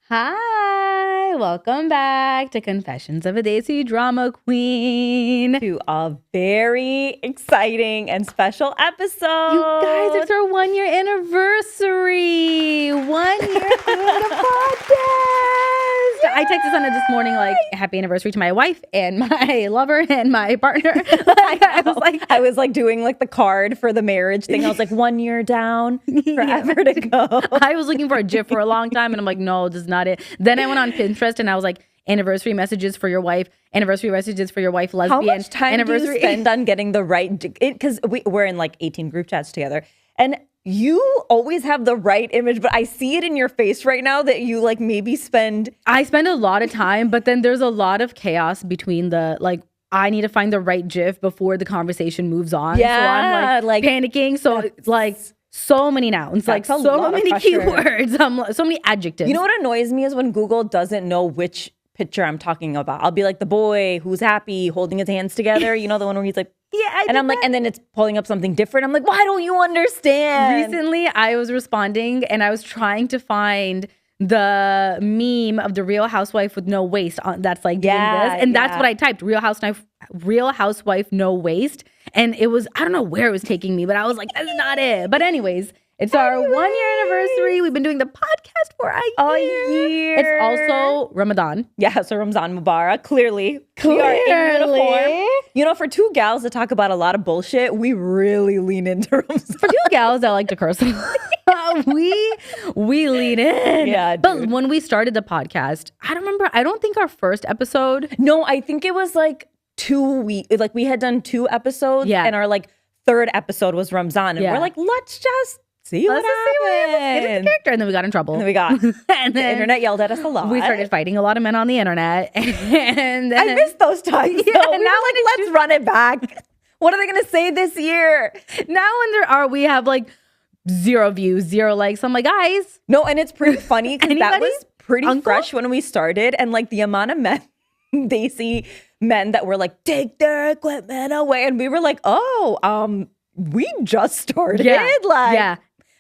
Hi, welcome back to Confessions of a Desi Drama Queen. To a very exciting and special episode. You guys, it's our 1 year anniversary. 1 year doing the podcast. I texted Sana this morning, like, happy anniversary to my wife and my lover and my partner. I was doing like the card for the marriage thing. I was like, 1 year down, forever to go. I was looking for a GIF for a long time and I'm like, no, this is not it. Then I went on Pinterest and I was like, anniversary messages for your wife, anniversary messages for your wife, lesbian. How much time do you spend on getting the right, because we're in like 18 group chats together and you always have the right image, but I see it in your face right now that you like maybe spend. I spend a lot of time, but then there's a lot of chaos between the like, I need to find the right GIF before the conversation moves on. Yeah, so I'm like panicking. So it's like so many nouns, like so many keywords, so many adjectives. You know what annoys me is when Google doesn't know which picture I'm talking about. I'll be like the boy who's happy holding his hands together. You know, the one where he's like, yeah, and I'm like, and then it's pulling up something different. I'm like, why don't you understand? Recently, I was responding and I was trying to find the meme of the Real Housewife with no waist on that's like doing this. And that's what I typed, Real Housewife no waist. And it was, I don't know where it was taking me, but I was like, that's not it. But anyways, it's our 1 year anniversary. We've been doing the podcast for a year. It's also Ramadan. Yeah, so Ramzan Mubarak. Clearly. We are in uniform. You know, for two gals that talk about a lot of bullshit, we really lean into Ramzan. For two gals that like to curse, we lean in. Yeah, dude. But when we started the podcast, I don't think our first episode. No, I think it was like 2 weeks. Like we had done 2 episodes and our like third episode was Ramzan. And we're like, let's just see what happens. Get into character. And then we got in trouble. And then we got, and the internet yelled at us a lot. We started fighting a lot of men on the internet. And then, I miss those times. Yeah, now like, let's run it back. What are they going to say this year? Now when we have like 0 views, 0 likes. I'm like, guys. No, and it's pretty funny because that was pretty fresh when we started. And like the amount of men, Desi men that were like, take their equipment away. And we were like, we just started. Yeah.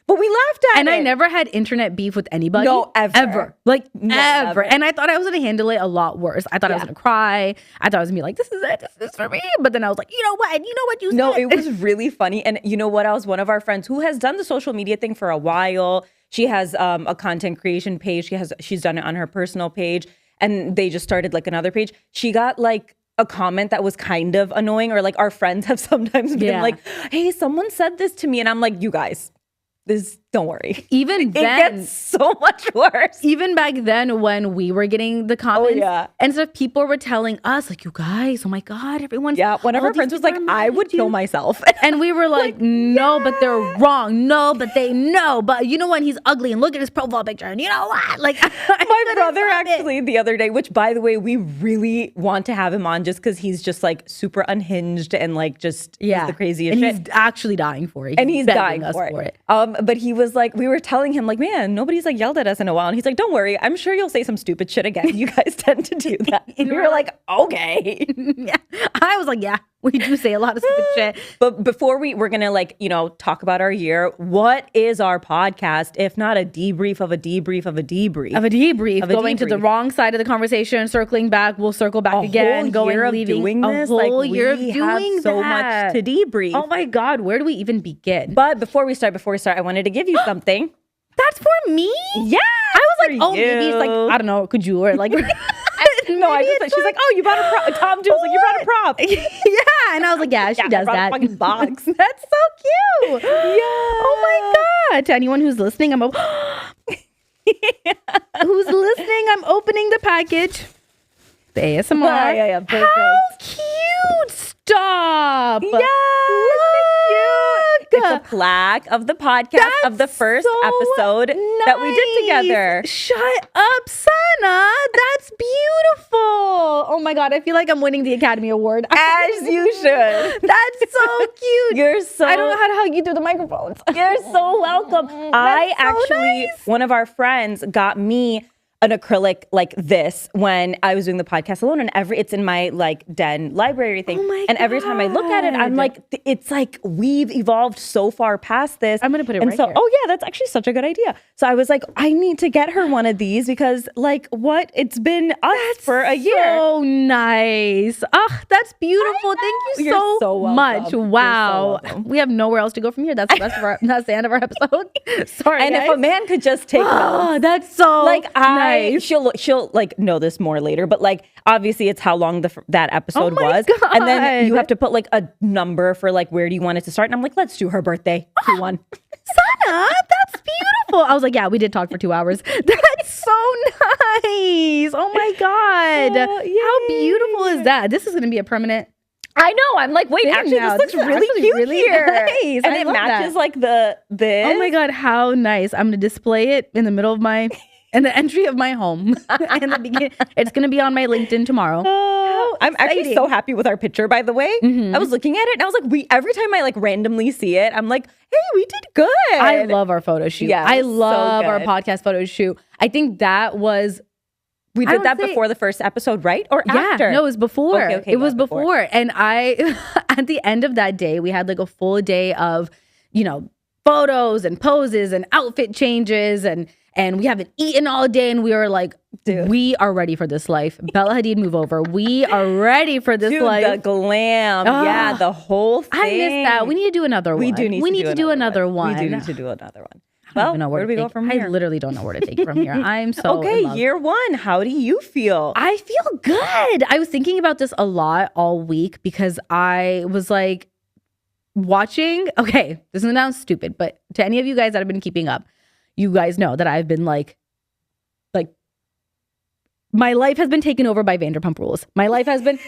But we laughed at it. And I never had internet beef with anybody. No, ever. Like, ever. And I thought I was going to handle it a lot worse. I thought I was going to cry. I thought I was going to be like, this is it. This is for me. But then I was like, you know what? You said. No, it was really funny. And you know what else? One of our friends who has done the social media thing for a while, she has a content creation page. She's done it on her personal page. And they just started like another page. She got like a comment that was kind of annoying, or like our friends have sometimes been like, hey, someone said this to me. And I'm like, you guys, don't worry. Even then, it gets so much worse. Even back then when we were getting the comments, and so people were telling us like, you guys, oh my God, everyone's. Yeah, one of our friends was like, I would kill myself. And we were like, no, but they're wrong. No, but they know. But you know what? He's ugly and look at his profile picture. And you know what? Like my brother actually the other day, which by the way, we really want to have him on just because he's just like super unhinged and like just the craziest shit. He's actually dying for it. And he's dying for it. But he was like, we were telling him like, man, nobody's like yelled at us in a while. And he's like, don't worry. I'm sure you'll say some stupid shit again. You guys tend to do that. And we were like, okay. Yeah. I was like, yeah, we do say a lot of stupid shit. But before we're going to like, talk about our year, what is our podcast if not a debrief of a debrief of a debrief? Of a debrief. Going to the wrong side of the conversation, circling back. We'll circle back again. Leaving a whole year of doing so much to debrief. Oh my God, where do we even begin? But before we start, I wanted to give you something. That's for me? Yeah. I was like, maybe it's like, I don't know, could you or like. No, I just she's like, oh, you brought a prop. Tom Jules like, you brought a prop. Yeah, and I was like, yeah, she does that. A fucking box. That's so cute. Yeah. Oh my God. To anyone who's listening, who's listening, I'm opening the package. The ASMR. Yeah, perfect. How cute. Stop. Yeah. Look. It's a plaque of the podcast of the first episode that we did together. Shut up, Sana. That's beautiful. Oh my God. I feel like I'm winning the Academy Award. As you should. That's so cute. I don't know how to hug you through the microphones. You're so welcome. One of our friends got me an acrylic like this when I was doing the podcast alone, and it's in my like den library thing. Oh my and every time I look at it, I'm like, it's like we've evolved so far past this. I'm gonna put it right here. Oh yeah, that's actually such a good idea. So I was like, I need to get her one of these because like what? It's been us for a year. So nice. Oh, that's beautiful. Thank you You're so welcome. much. Wow. You're so welcome. We have nowhere else to go from here. That's the rest of our, that's the end of our episode. Sorry, And guys. if a man could just take notes. Oh, that's so Like nice. she'll like know this more later, but like obviously it's how long that episode Oh my was, and then you God. have to put like a number for like where do you want it to start, and I'm like, let's do her birthday 2-1. Sana, that's beautiful. I was like, yeah, we did talk for 2 hours. That's so nice. Oh my God. How beautiful is that? This is going to be a permanent. I know. I'm like, wait, Thing actually, now. this looks This is really actually cute really here, nice. and I it love matches that. like this. Oh my God, how nice. I'm going to display it in the middle of my, in the entry of my home. In the beginning. It's going to be on my LinkedIn tomorrow. I'm actually exciting. so happy with our picture, by the way. I was looking at it and I was like, every time I like randomly see it, I'm like, hey, we did good. I love our photo shoot. Yeah, I it was so love our good. podcast photo shoot. I think that was We I did would that say- before the first episode, right? Or after? No, it was before. Okay, it was yeah, before. And I, at the end of that day, we had like a full day of, you know, photos and poses and outfit changes and we haven't eaten all day. And we were like, Dude. we are ready for this life. Bella Hadid, move over. We are ready for this Dude, life. the glam. Yeah, the whole thing. I miss that. We need to do another one. We do need to do another one. We do need to do another one. I don't Well, even know where do we go take- from here? I literally don't know where to take it from here. I'm so in Okay, love. year one. How do you feel? I feel good. I was thinking about this a lot all week because I was like watching. Okay, this is now stupid, but to any of you guys that have been keeping up, you guys know that I've been like my life has been taken over by Vanderpump Rules. My life has been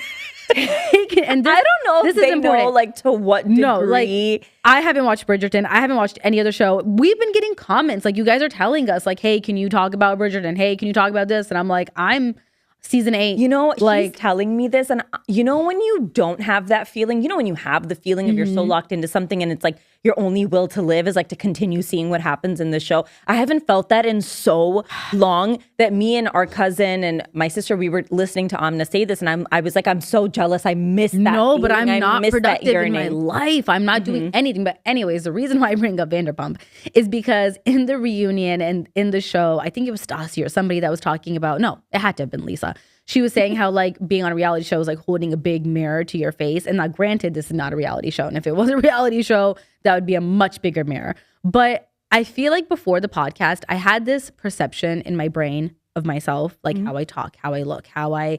taken, and this, I don't know this if is they important. know like to what degree. No, like I haven't watched Bridgerton. I haven't watched any other show. We've been getting comments like you guys are telling us like, hey, can you talk about Bridgerton? Hey, can you talk about this? And I'm like, I'm season 8. You know, like he's telling me this, and you know when you don't have that feeling, you know when you have the feeling of you're so locked into something and it's like your only will to live is like to continue seeing what happens in the show. I haven't felt that in so long that me and our cousin and my sister, we were listening to Amna say this, and I was like, I'm so jealous. I miss that. no, but feeling. I'm I not miss that productive in my yearning. life. I'm not doing anything. But anyways, the reason why I bring up Vanderpump is because in the reunion and in the show, I think it was Desi or somebody that was talking about, no, it had to have been Lisa. She was saying how like being on a reality show is like holding a big mirror to your face. And now granted, this is not a reality show. And if it was a reality show, that would be a much bigger mirror. But I feel like before the podcast, I had this perception in my brain of myself, like how I talk, how I look, how I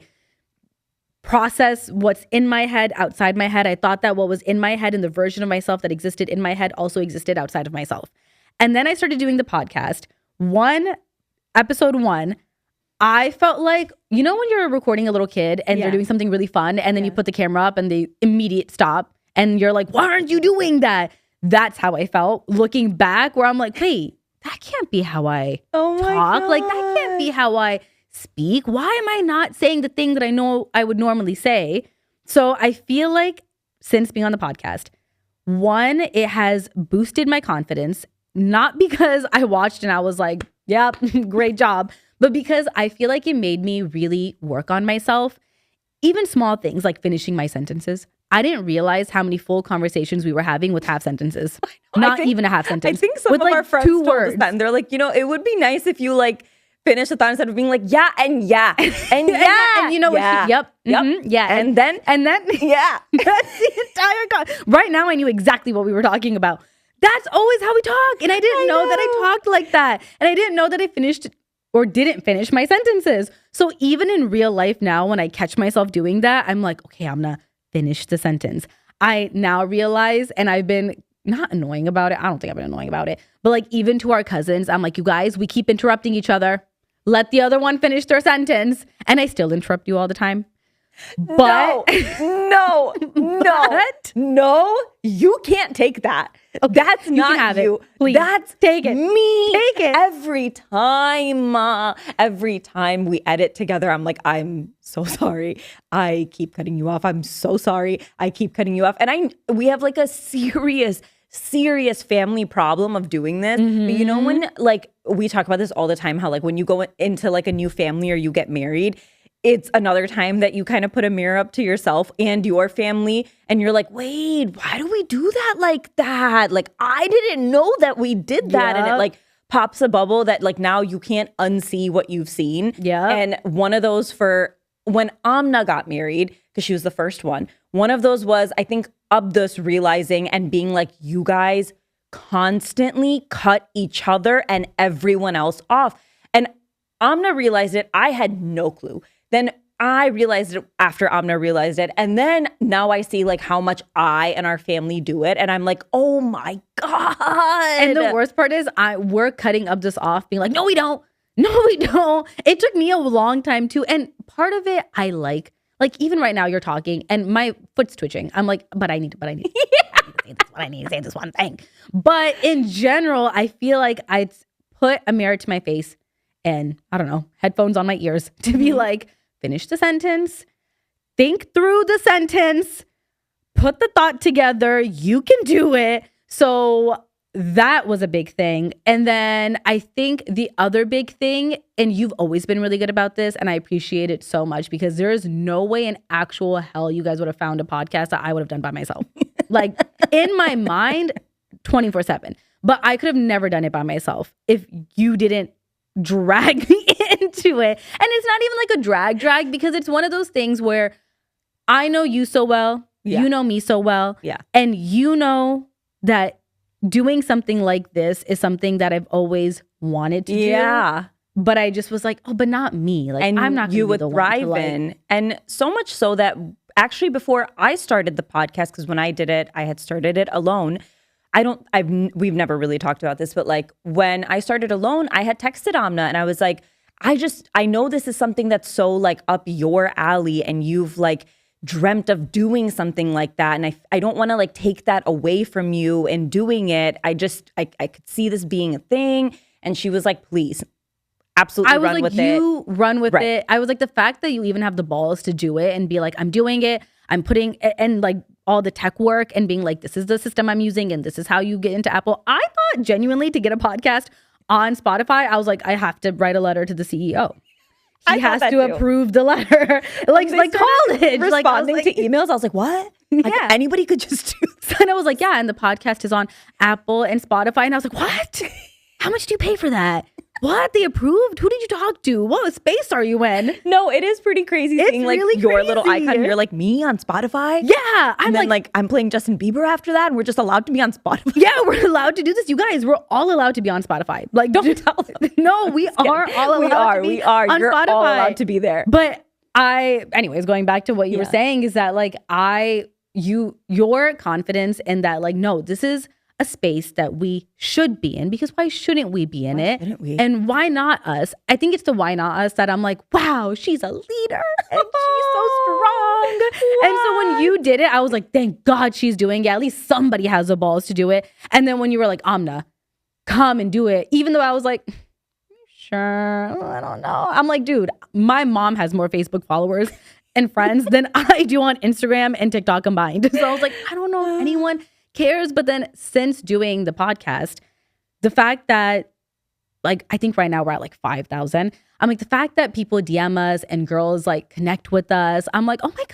process what's in my head, outside my head. I thought that what was in my head and the version of myself that existed in my head also existed outside of myself. And then I started doing the podcast. Episode 1, I felt like, you know, when you're recording a little kid and they're doing something really fun and then you put the camera up and they immediate stop and you're like, why aren't you doing that? That's how I felt looking back, where I'm like, wait, that can't be how I talk. Like, that can't be how I speak. Why am I not saying the thing that I know I would normally say? So I feel like since being on the podcast, 1, it has boosted my confidence, not because I watched and I was like, yep, great job, but because I feel like it made me really work on myself. Even small things like finishing my sentences. I didn't realize how many full conversations we were having with half sentences. Not even a half sentence. I think some with of like our friends 2 told words. us that, and they're like, you know, it would be nice if you like finish a thought instead of being like, yeah, and yeah, and yeah, and you know what? yeah, Yep. yep, Yeah. and then Yeah. That's the entire Right now I knew exactly what we were talking about. That's always how we talk. And I didn't know that I talked like that. And I didn't know that I finished or didn't finish my sentences. So even in real life now, when I catch myself doing that, I'm like, okay, I'm gonna finish the sentence. I now realize, and I've been not annoying about it. I don't think I've been annoying about it. But like even to our cousins, I'm like, you guys, we keep interrupting each other. Let the other one finish their sentence. And I still interrupt you all the time. But no, no, you can't take that. Okay, That's you not can have you. it. Please. That's Take it. me. Take it. Every time we edit together, I'm like, I'm so sorry. I keep cutting you off. I'm so sorry. I keep cutting you off. And we have like a serious serious family problem of doing this. But you know, when like we talk about this all the time, how like when you go into like a new family or you get married, it's another time that you kind of put a mirror up to yourself and your family and you're like, wait, why do we do that like that? Like, I didn't know that we did that. And it like pops a bubble that like now you can't unsee what you've seen. Yeah. And one of those for when Amna got married, because she was the first one of those was, I think, Abdus realizing and being like, you guys constantly cut each other and everyone else off. And Amna realized it. I had no clue. Then I realized it after Amna realized it. And then now I see like how much I and our family do it. And I'm like, oh my God. And the worst part is we're cutting Abdus off being like, no, we don't. No, we don't. It took me a long time too. And part of it I like even right now you're talking and my foot's twitching. I'm like, but I need to say this one. I need to say this one thing. But in general, I feel like I'd put a mirror to my face and I don't know, headphones on my ears to be like, finish the sentence, think through the sentence, put the thought together. You can do it. So that was a big thing. And then I think the other big thing, and you've always been really good about this, and I appreciate it so much because there is no way in actual hell you guys would have found a podcast that I would have done by myself. Like in my mind, 24/7. But I could have never done it by myself if you didn't drag me into it. And it's not even like a drag because it's one of those things where I know you so well, you know me so well, and you know that doing something like this is something that I've always wanted to do. But I just was like, oh, but not me. Like, and I'm not going to be the one to like... And so much so that actually before I started the podcast, because when I did it, I had started it alone. We've never really talked about this, but like when I started alone, I had texted Amna and I was like, I know this is something that's so like up your alley and you've like dreamt of doing something like that. And I don't want to like take that away from you and doing it. I could see this being a thing. And she was like, please, absolutely run with it. You run with it. I was like, the fact that you even have the balls to do it and be like, I'm doing it. I'm putting, and like all the tech work and being like, this is the system I'm using and this is how you get into Apple. I thought genuinely to get a podcast on Spotify, I was like, I have to write a letter to the CEO. He has to approve the letter. like college. Responding to emails. I was like, what? Yeah. Like, anybody could just do this. And I was like, yeah. And the podcast is on Apple and Spotify. And I was like, what? How much do you pay for that? What? They approved? Who did you talk to? What space are you in? No, it is pretty crazy seeing like really your little icon. You're like, me on Spotify? Yeah. And then like I'm playing Justin Bieber after that and we're just allowed to be on Spotify. Yeah, we're allowed to do this. You guys, we're all allowed to be on Spotify. Like, don't tell them. No, we are all allowed to be we are. on You're Spotify. all allowed to be there. But anyways, going back to what you were saying is that like your confidence in that like, no, this is a space that we should be in because why shouldn't we be in it? And why not us? I think it's the why not us that I'm like, wow, she's a leader and she's so strong. What? And so when you did it, I was like, thank God she's doing it. At least somebody has the balls to do it. And then when you were like, Amna, come and do it. Even though I was like, sure, I don't know. I'm like, dude, my mom has more Facebook followers and friends than I do on Instagram and TikTok combined. So I was like, I don't know if anyone cares. But then since doing the podcast, the fact that like, I think right now we're at like 5,000. I'm like, the fact that people DM us and girls like connect with us, I'm like, oh my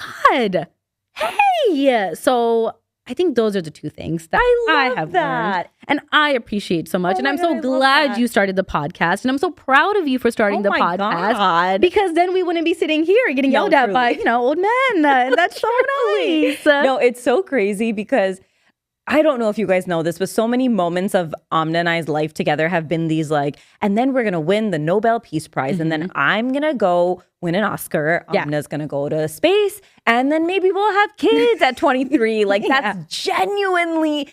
God, hey. So I think those are the two things that I have learned and I appreciate so much. And I'm so glad you started the podcast. And I'm so proud of you for starting the podcast. Because then we wouldn't be sitting here getting yelled at by, old men. And that's so nice. No, it's so crazy because I don't know if you guys know this, but so many moments of Amna and I's life together have been these like, and then we're going to win the Nobel Peace Prize. And then I'm going to go win an Oscar. Amna's going to go to space. And then maybe we'll have kids at 23. Like that's genuinely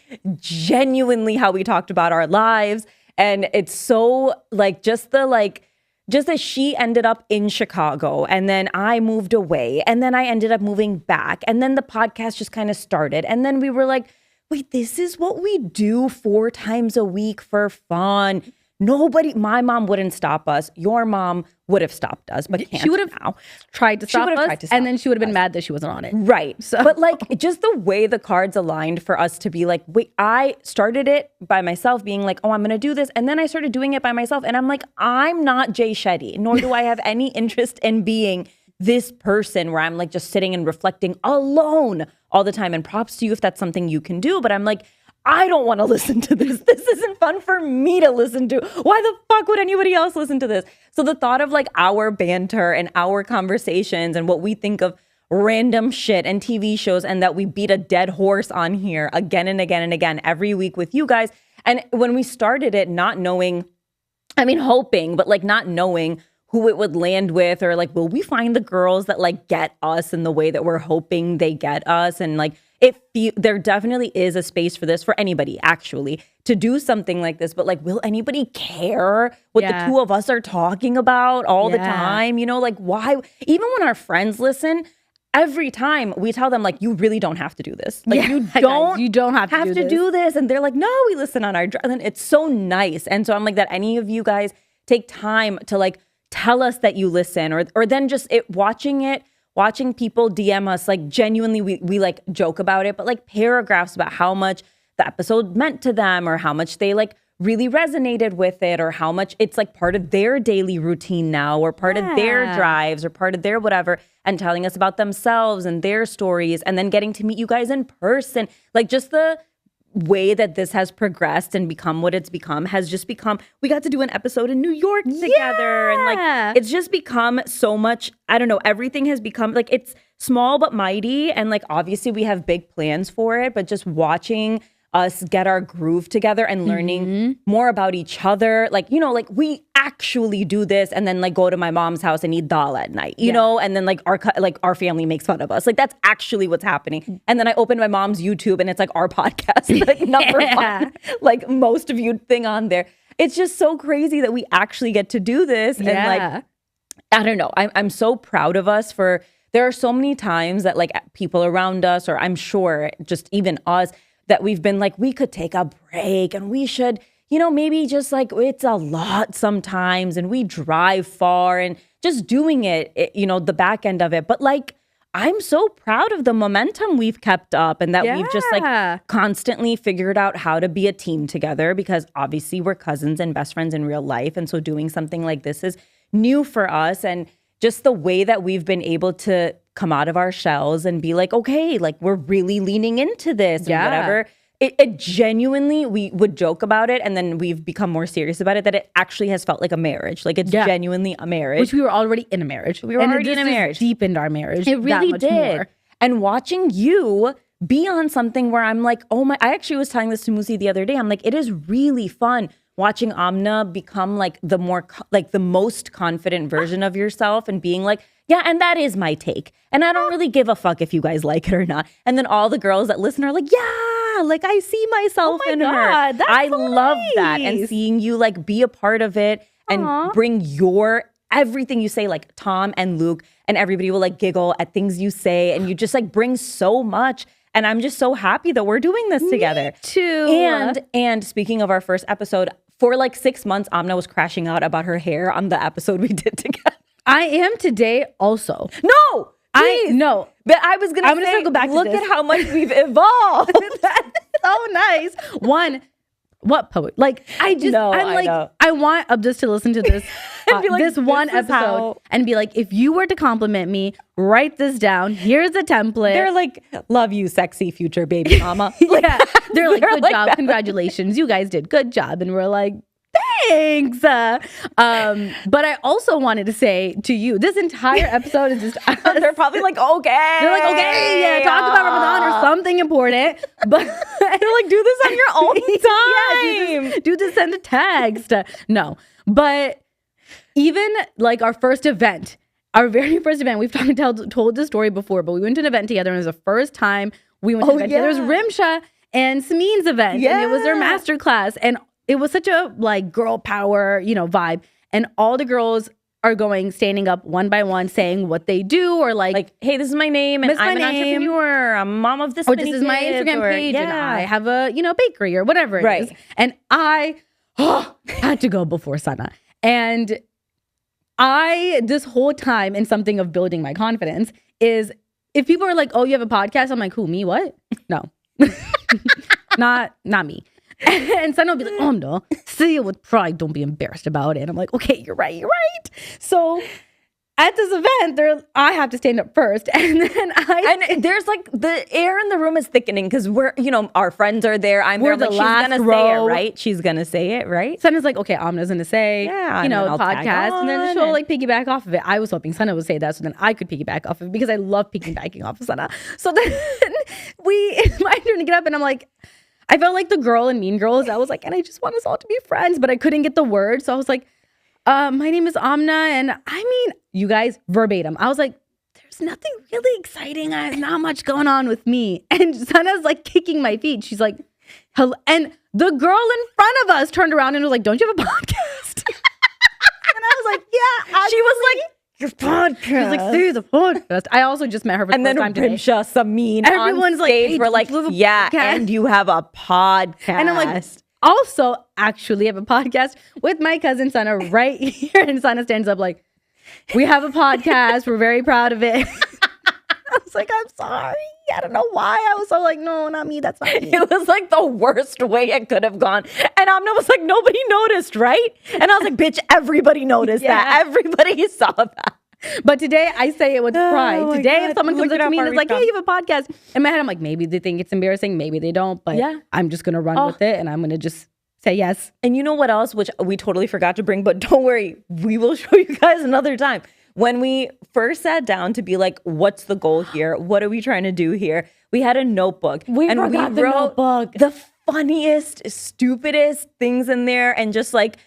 how we talked about our lives. And it's so like, just as she ended up in Chicago and then I moved away and then I ended up moving back. And then the podcast just kind of started. And then we were like, wait, this is what we do 4 times a week for fun. my mom wouldn't stop us. Your mom would have stopped us, but can't She would have now. tried to stop us, tried to stop and then she would have been mad that she wasn't on it. Right. But like just the way the cards aligned for us to be like, wait, I started it by myself being like, oh, I'm going to do this. And then I started doing it by myself. And I'm like, I'm not Jay Shetty, nor do I have any interest in being this person where I'm like just sitting and reflecting alone all the time. And props to you if that's something you can do. But I'm like, I don't want to listen to this. This isn't fun for me to listen to. Why the fuck would anybody else listen to this? So the thought of like our banter and our conversations and what we think of random shit and TV shows, and that we beat a dead horse on here again and again and again every week with you guys. And when we started it, not knowing, I mean, hoping, but like not knowing who it would land with, or like, will we find the girls that like get us in the way that we're hoping they get us? And like, there definitely is a space for this for anybody actually to do something like this, but like, will anybody care what the two of us are talking about all the time? You know, like why, even when our friends listen, every time we tell them like, you really don't have to do this. Like you don't have to do this. And they're like, no, we listen on our drive. And it's so nice. And so I'm like, that any of you guys take time to like, tell us that you listen, or then just watching people DM us, like genuinely, we like joke about it, but like paragraphs about how much the episode meant to them, or how much they like really resonated with it, or how much it's like part of their daily routine now, or part of their drives, or part of their whatever, and telling us about themselves and their stories, and then getting to meet you guys in person. Like just the way that this has progressed and become what it's become has just become, we got to do an episode in New York together, and like it's just become so much, I don't know, everything has become like, it's small but mighty, and like obviously we have big plans for it, but just watching us get our groove together and learning more about each other, like, you know, like we actually do this and then like go to my mom's house and eat dal at night, you know, and then like our family makes fun of us, like that's actually what's happening. And then I open my mom's YouTube and it's like our podcast, like number one, like most viewed thing on there. It's just so crazy that we actually get to do this. And like, I don't know, I'm so proud of us for, there are so many times that like people around us, or I'm sure just even us, that we've been like, we could take a break and we should, you know, maybe just like, it's a lot sometimes and we drive far, and just doing it, you know, the back end of it. But like, I'm so proud of the momentum we've kept up, and that we've just like constantly figured out how to be a team together, because obviously we're cousins and best friends in real life. And so doing something like this is new for us. And just the way that we've been able to come out of our shells and be like, okay, like we're really leaning into this and whatever. It genuinely, we would joke about it, and then we've become more serious about it, that it actually has felt like a marriage. Like it's genuinely a marriage. Which we were already in a marriage. We were already in a marriage. Deepened our marriage. It really did. More. And watching you be on something where I'm like, oh my, I actually was telling this to Musi the other day. I'm like, it is really fun watching Amna become like the most confident version of yourself, and being like, yeah, and that is my take. And I don't really give a fuck if you guys like it or not. And then all the girls that listen are like, yeah, like I see myself in her. I love that. And seeing you like be a part of it and bring your everything you say, like Tom and Luke and everybody will like giggle at things you say, and you just like bring so much. And I'm just so happy that we're doing this together. Me too. And speaking of our first episode, for like 6 months, Amna was crashing out about her hair on the episode we did together. I am today also. No, please. I know. But I'm gonna circle back to this. Look at how much we've evolved. That's so nice. What poet? Like I want Abdus to listen to this like, this one episode and be like, if you were to compliment me, write this down. Here's a template. They're like, love you, sexy future baby mama. They're like, good job, congratulations, you guys did good job, and we're like, thanks. But I also wanted to say to you, this entire episode is just us. They're probably like, okay. They're like, okay, yeah, talk about Ramadan or something important. But they're like, do this on your own time. Yeah, do this, send a text. No, but even like our first event, our very first event, we've told the story before, but we went to an event together, and it was the first time we went to an event together. It was Rimsha and Samin's event, and it was their master class, and it was such a like girl power, you know, vibe. And all the girls are standing up one by one, saying what they do, or like hey, this is my name, and I'm an entrepreneur, I'm mom of this, or this is my Instagram page, and I have a, you know, bakery or whatever it is. And I had to go before Sana. And this whole time, in something of building my confidence, is if people are like, oh, you have a podcast? I'm like, who, me? What? No. not me. And Sana will be like, oh, no. Say it with pride. Don't be embarrassed about it. I'm like, okay, you're right. So at this event, I have to stand up first. And there's like the air in the room is thickening because we're, our friends are there. We're there. Like, she's going to say it, right? She's going to say it, right? Sana's like, okay, Amna's going to say, podcast. And then she'll like piggyback off of it. I was hoping Sana would say that so then I could piggyback off of it because I love piggybacking off of Sana. So then it's my turn to get up and I'm like, I felt like the girl in Mean Girls. I was like, and I just want us all to be friends, but I couldn't get the word. So I was like, my name is Amna. And you guys, verbatim. I was like, there's nothing really exciting. There's not much going on with me. And Sana's like kicking my feet. She's like, hello. And the girl in front of us turned around and was like, don't you have a podcast? And I was like, yeah. Actually. She was like, your podcast. She was like, see the podcast. I also just met her for the first time today. And then Rimsha, Samin, everyone's on stage, like, hey, we're like, yeah, and you have a podcast. And I'm like, also actually have a podcast with my cousin Sana right here. And Sana stands up like, we have a podcast. We're very proud of it. I was like, I'm sorry. I don't know why. I was so like, no, not me. That's not me. It was like the worst way it could have gone. And Amna was like, nobody noticed, right? And I was like, bitch, everybody noticed that. Everybody saw that. But today I say it with pride. Today if someone comes up to me and is like, hey, you have a podcast. In my head, I'm like, maybe they think it's embarrassing. Maybe they don't. But I'm just going to run with it. And I'm going to just say yes. And you know what else, which we totally forgot to bring, but don't worry. We will show you guys another time. When we first sat down to be like, what's the goal here? What are we trying to do here? We had a notebook. We wrote the funniest, stupidest things in there and just like,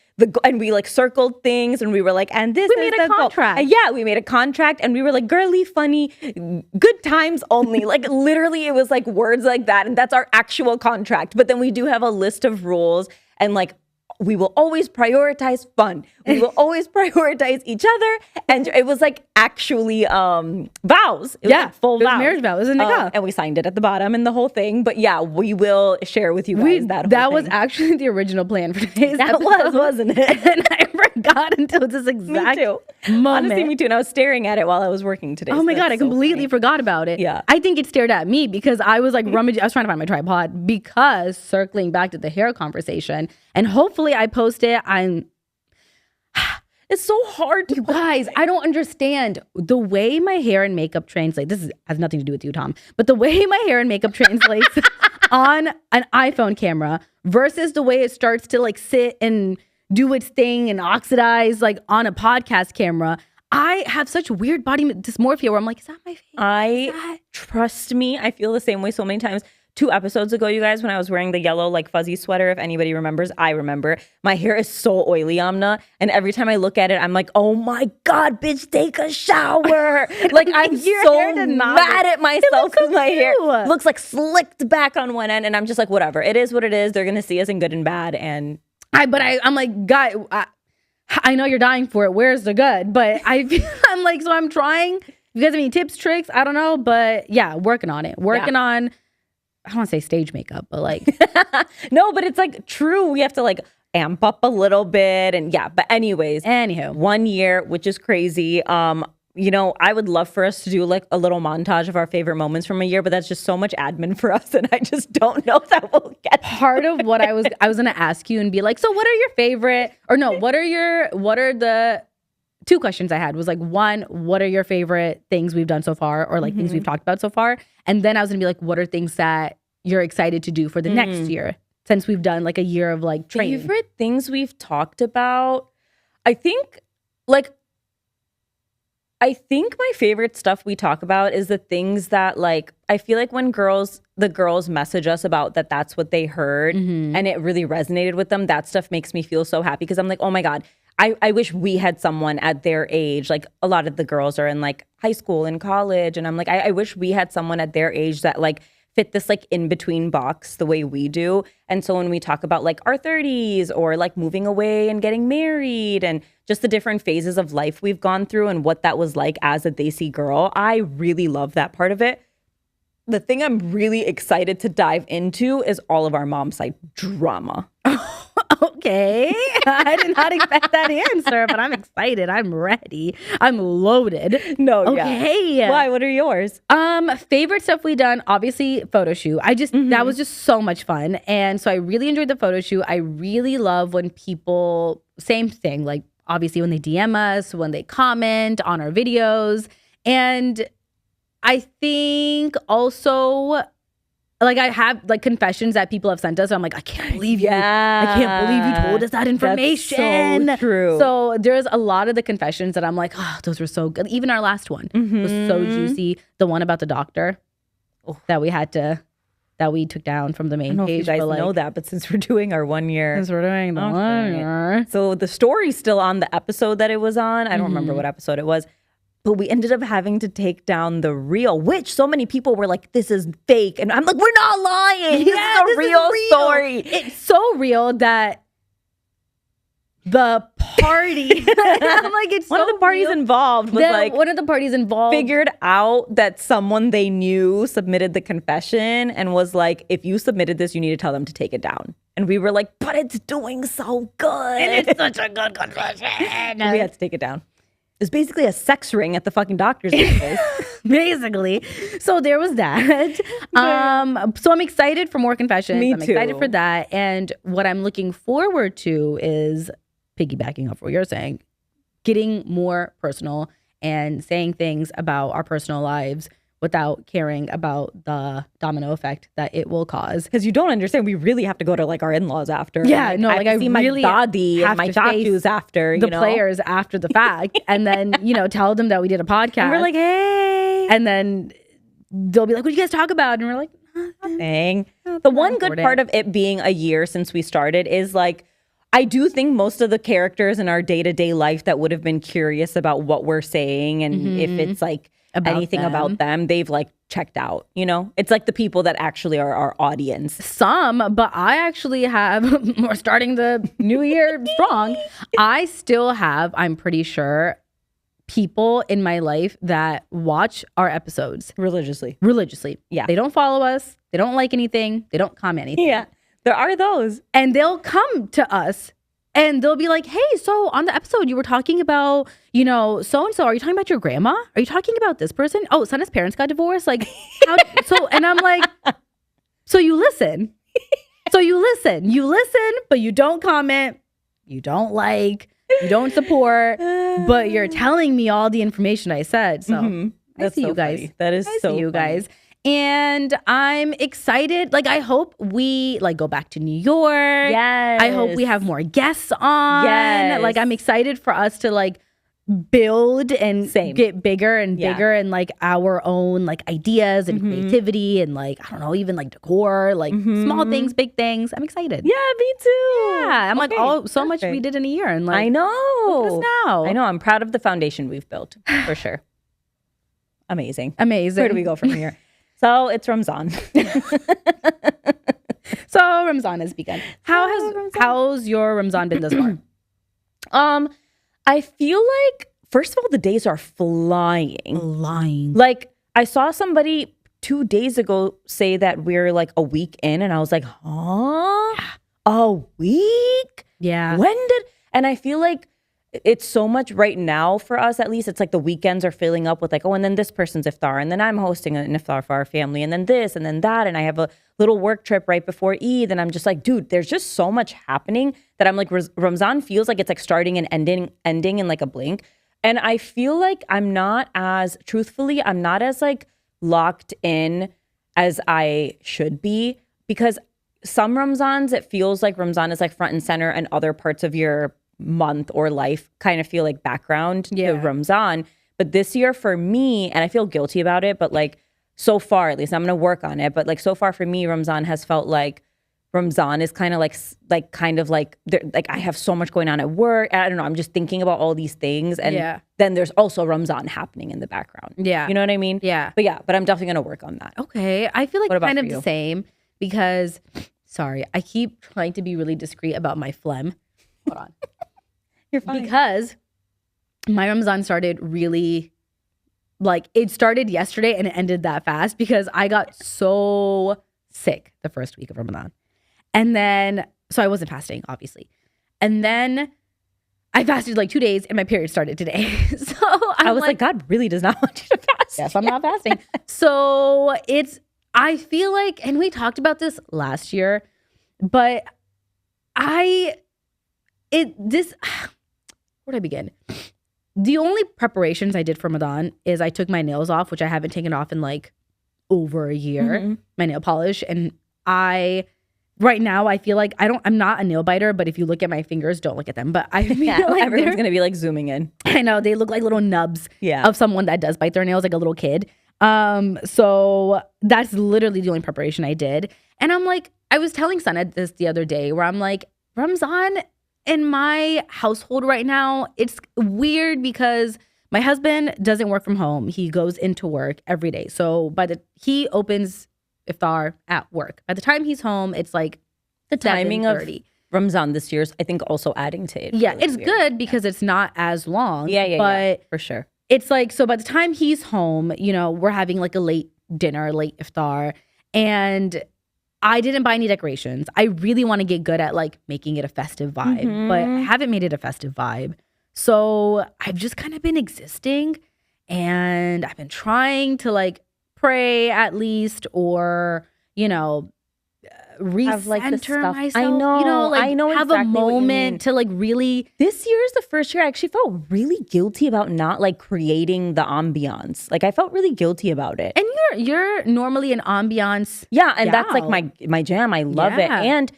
and we like circled things and we were like, and this we made a contract. Yeah, we made a contract and we were like, girly, funny, good times only. Like literally it was like words like that. And that's our actual contract. But then we do have a list of rules and like, we will always prioritize fun. We will always prioritize each other. And it was like actually vows. It was like full vows. Marriage vows, isn't it? And we signed it at the bottom and the whole thing. But yeah, we will share with you guys that was actually the original plan for today's episode. That was, wasn't it? And I forgot until this exact moment. Honestly, me too. And I was staring at it while I was working today. Oh my God, I completely forgot about it. Yeah. I think it stared at me because I was like rummaging. I was trying to find my tripod because circling back to the hair conversation. And hopefully I post it. It's so hard you guys, I don't understand the way my hair and makeup translate. Has nothing to do with you, Tom, but the way my hair and makeup translates on an iPhone camera versus the way it starts to like sit and do its thing and oxidize like on a podcast camera. I have such weird body dysmorphia where I'm like, is that my face? Trust me, I feel the same way so many times. 2 episodes ago, you guys, when I was wearing the yellow like fuzzy sweater, if anybody remembers, I remember. My hair is so oily, Amna. And every time I look at it, I'm like, oh my God, bitch, take a shower. Like I'm so mad at myself because my hair looks like slicked back on one end. And I'm just like, whatever. It is what it is. They're going to see us in good and bad. And I'm like, guy, I know you're dying for it. Where's the good? But I'm like, so I'm trying. You guys have any tips, tricks? I don't know. But yeah, working on it. Working on, I don't want to say stage makeup, but like. No, but it's like true. We have to like amp up a little bit. And yeah, but anyways. Anywho. 1 year, which is crazy. You know, I would love for us to do like a little montage of our favorite moments from a year, but that's just so much admin for us. And I just don't know that we'll get part of what I was going to ask you and be like, so what are your favorite, or no, what are the 2 questions I had was like, 1, what are your favorite things we've done so far or like things we've talked about so far? And then I was gonna be like, what are things that you're excited to do for the next year since we've done like a year of like training? Favorite things we've talked about? I think my favorite stuff we talk about is the things that like, I feel like when the girls message us about that's what they heard and it really resonated with them, that stuff makes me feel so happy because I'm like, oh my God, I wish we had someone at their age. Like a lot of the girls are in like high school and college. And I'm like, I wish we had someone at their age that like fit this like in between box the way we do. And so when we talk about like our 30s or like moving away and getting married and just the different phases of life we've gone through and what that was like as a Desi girl, I really love that part of it. The thing I'm really excited to dive into is all of our mom side drama. Okay. I did not expect that answer, but I'm excited. I'm ready. I'm loaded. No, okay. yeah. Why? What are yours? Favorite stuff we done, obviously photo shoot. That was just so much fun. And so I really enjoyed the photo shoot. I really love when people, same thing, like obviously when they DM us, when they comment on our videos. And I think also, like, I have like confessions that people have sent us. So I'm like, I can't believe you. I can't believe you told us that information. That's so true. So there's a lot of the confessions that I'm like, oh, those were so good. Even our last one was so juicy. The one about the doctor that we took down from the main I don't know page. if you guys know that, but since we're doing our 1 year. Since we're doing the 1 year. So the story's still on the episode that it was on. I don't remember what episode it was. But we ended up having to take down the real, which so many people were like, this is fake. And I'm like, we're not lying. This is a real story. It's so real that the party, I'm like, it's one of the parties involved was like, one of the parties involved figured out that someone they knew submitted the confession and was like, if you submitted this, you need to tell them to take it down. And we were like, but it's doing so good. And it's such a good confession. We had to take it down. It's basically a sex ring at the fucking doctor's office. Basically. So there was that. So I'm excited for more confessions. I'm excited for that. And what I'm looking forward to is piggybacking off what you're saying, getting more personal and saying things about our personal lives without caring about the domino effect that it will cause. Because you don't understand, we really have to go to like our in-laws after. Yeah, like, no, like I see really my daddy and my chachus after, the players after the fact, and then tell them that we did a podcast. And we're like, hey, and then they'll be like, "What did you guys talk about?" And we're like, "Nothing." The one good part of it being a year since we started is like, I do think most of the characters in our day-to-day life that would have been curious about what we're saying and if it's like anything about them, they've like checked out, It's like the people that actually are our audience. Some, but I actually have, we're starting the new year strong. I still have, I'm pretty sure, people in my life that watch our episodes. Religiously. Yeah. They don't follow us. They don't like anything. They don't comment anything. Yeah. There are those. And they'll come to us and they'll be like, hey, so on the episode you were talking about, so-and-so. Are you talking about your grandma? Are you talking about this person? Oh, Sana's parents got divorced? Like, and I'm like, so you listen. You listen, but you don't comment. You don't like, you don't support, but you're telling me all the information I said. So I see you guys. Funny. That is so you funny. guys. And I'm excited. Like, I hope we go back to New York. Yes. I hope we have more guests on. Yes. Like, I'm excited for us to build and get bigger and bigger and our own ideas and creativity and I don't know, even decor, small things, big things. I'm excited. Yeah, me too. Yeah. I'm so much we did in a year. And I know. Look at us now. I know. I'm proud of the foundation we've built for sure. Amazing. Where do we go from here? So it's Ramadan. So Ramadan has begun. How's your Ramadan been thus far? I feel like, first of all, the days are flying. Like, I saw somebody 2 days ago say that we're a week in, and I was like, huh? A week? Yeah. And I feel like it's so much right now for us, at least. It's the weekends are filling up with and then this person's iftar, and then I'm hosting an iftar for our family, and then this, and then that, and I have a little work trip right before Eid, and I'm just like, dude, there's just so much happening that I'm like, Ramadan feels like it's starting and ending in a blink. And I feel like I'm not as locked in as I should be, because some Ramazans, it feels like Ramadan is front and center, and other parts of your month or life kind of feel like background to Ramadan. But this year for me, and I feel guilty about it, but so far, at least I'm going to work on it. But so far for me, Ramadan has felt like Ramadan is kind of I have so much going on at work. I don't know. I'm just thinking about all these things. And then there's also Ramadan happening in the background. Yeah. You know what I mean? Yeah. But I'm definitely going to work on that. Okay. I feel What about kind of for you? the same because, sorry, I keep trying to be really discreet about my phlegm. Hold on. You're fine. Because my Ramadan started really, it started yesterday and it ended that fast because I got so sick the first week of Ramadan. And then So I wasn't fasting, obviously. And then I fasted like 2 days and my period started today. So I was like, God really does not want you to fast. yes, I'm not fasting. So I feel like, and we talked about this last year, but where do I begin? The only preparations I did for Ramadan is I took my nails off, which I haven't taken off in like over a year, my nail polish. And right now I feel like I'm not a nail biter, but if you look at my fingers, don't look at them. But I feel like everyone's going to be like zooming in. I know, they look like little nubs of someone that does bite their nails like a little kid. So that's literally the only preparation I did. And I'm like, I was telling Sana this the other day where I'm like, Ramzan in my household right now, it's weird because my husband doesn't work from home. He goes into work every day. So he opens iftar at work. By the time he's home, it's like the timing of Ramzan this year's, I think, also adding to it. Yeah, really it's weird. Good because it's not as long. But for sure. It's like, so by the time he's home, we're having like a late dinner, late iftar, and I didn't buy any decorations. I really want to get good at like making it a festive vibe, but I haven't made it a festive vibe. So I've just kind of been existing, and I've been trying to like pray at least, or recenter myself. I know, like I know have exactly a moment to like really. This year is the first year I actually felt really guilty about not like creating the ambiance. Like I felt really guilty about it. And you're normally an ambiance. Yeah, and that's like my jam. I love it. And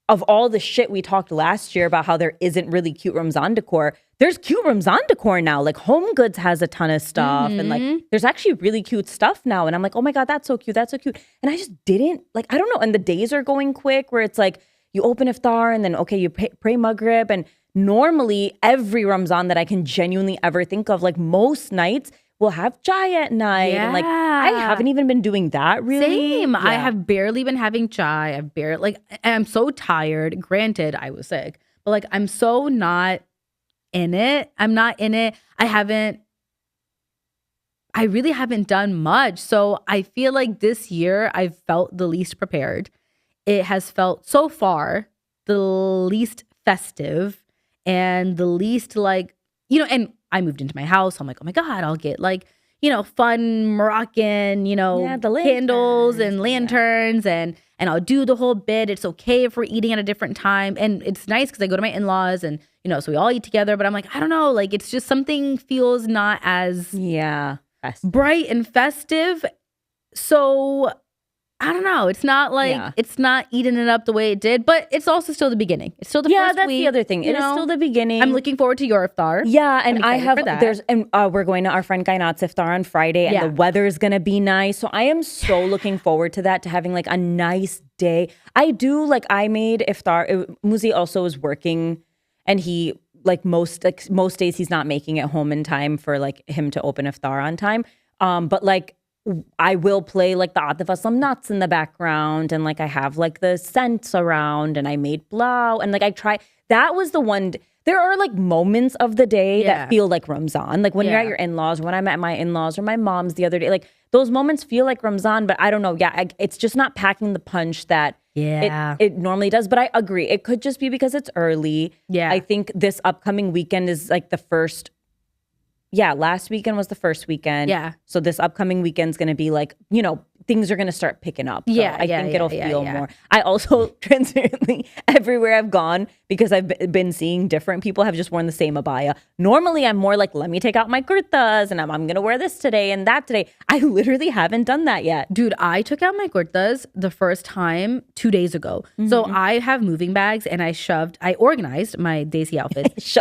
of all the shit we talked last year about how there isn't really cute Ramzan decor, there's cute Ramzan decor now. Like Home Goods has a ton of stuff, and like there's actually really cute stuff now. And I'm like, oh my God, that's so cute. That's so cute. And I just didn't like, I don't know. And the days are going quick where it's like you open iftar and then, okay, you pray Maghrib. And normally every Ramzan that I can genuinely ever think of, like most nights, we'll have chai at night. Yeah. And like, I haven't even been doing that really. Same. Yeah. I have barely been having chai. I'm so tired. Granted, I was sick, but like, I'm so not in it. I'm not in it. I really haven't done much. So I feel like this year I've felt the least prepared. It has felt so far the least festive and the least like, and I moved into my house. I'm like, oh my God, I'll get like, fun Moroccan, the candles and lanterns and I'll do the whole bit. It's okay if we're eating at a different time. And it's nice because I go to my in-laws and, so we all eat together. But I'm like, I don't know, like it's just something feels not as bright and festive. So I don't know. It's not like it's not eating it up the way it did, but it's also still the beginning. It's still the first that's week. The other thing. It is still the beginning. I'm looking forward to your iftar. Yeah, and we're going to our friend Kainat's iftar on Friday, and the weather's gonna be nice. So I am so looking forward to that, to having like a nice day. I made iftar. Muzi also is working, and he most days he's not making it home in time for like him to open iftar on time. But like, I will play like the Atif Aslam nuts in the background, and like I have like the scents around, and I made blau, and like that was the one. There are like moments of the day that feel like Ramzan, like when you're at your in-laws, when I'm at my in-laws or my mom's the other day, like those moments feel like Ramzan, but I don't know. Yeah, it's just not packing the punch that it normally does. But I agree, it could just be because it's early. Yeah, I think this upcoming weekend is like the first. Yeah, last weekend was the first weekend. Yeah. So this upcoming weekend's going to be like, things are going to start picking up. So I think it'll feel more. I also, transparently, everywhere I've gone, because I've been seeing different people have just worn the same abaya. Normally, I'm more like, let me take out my kurtas and I'm going to wear this today and that today. I literally haven't done that yet. Dude, I took out my kurtas the first time 2 days ago. So I have moving bags and I organized my Desi outfits.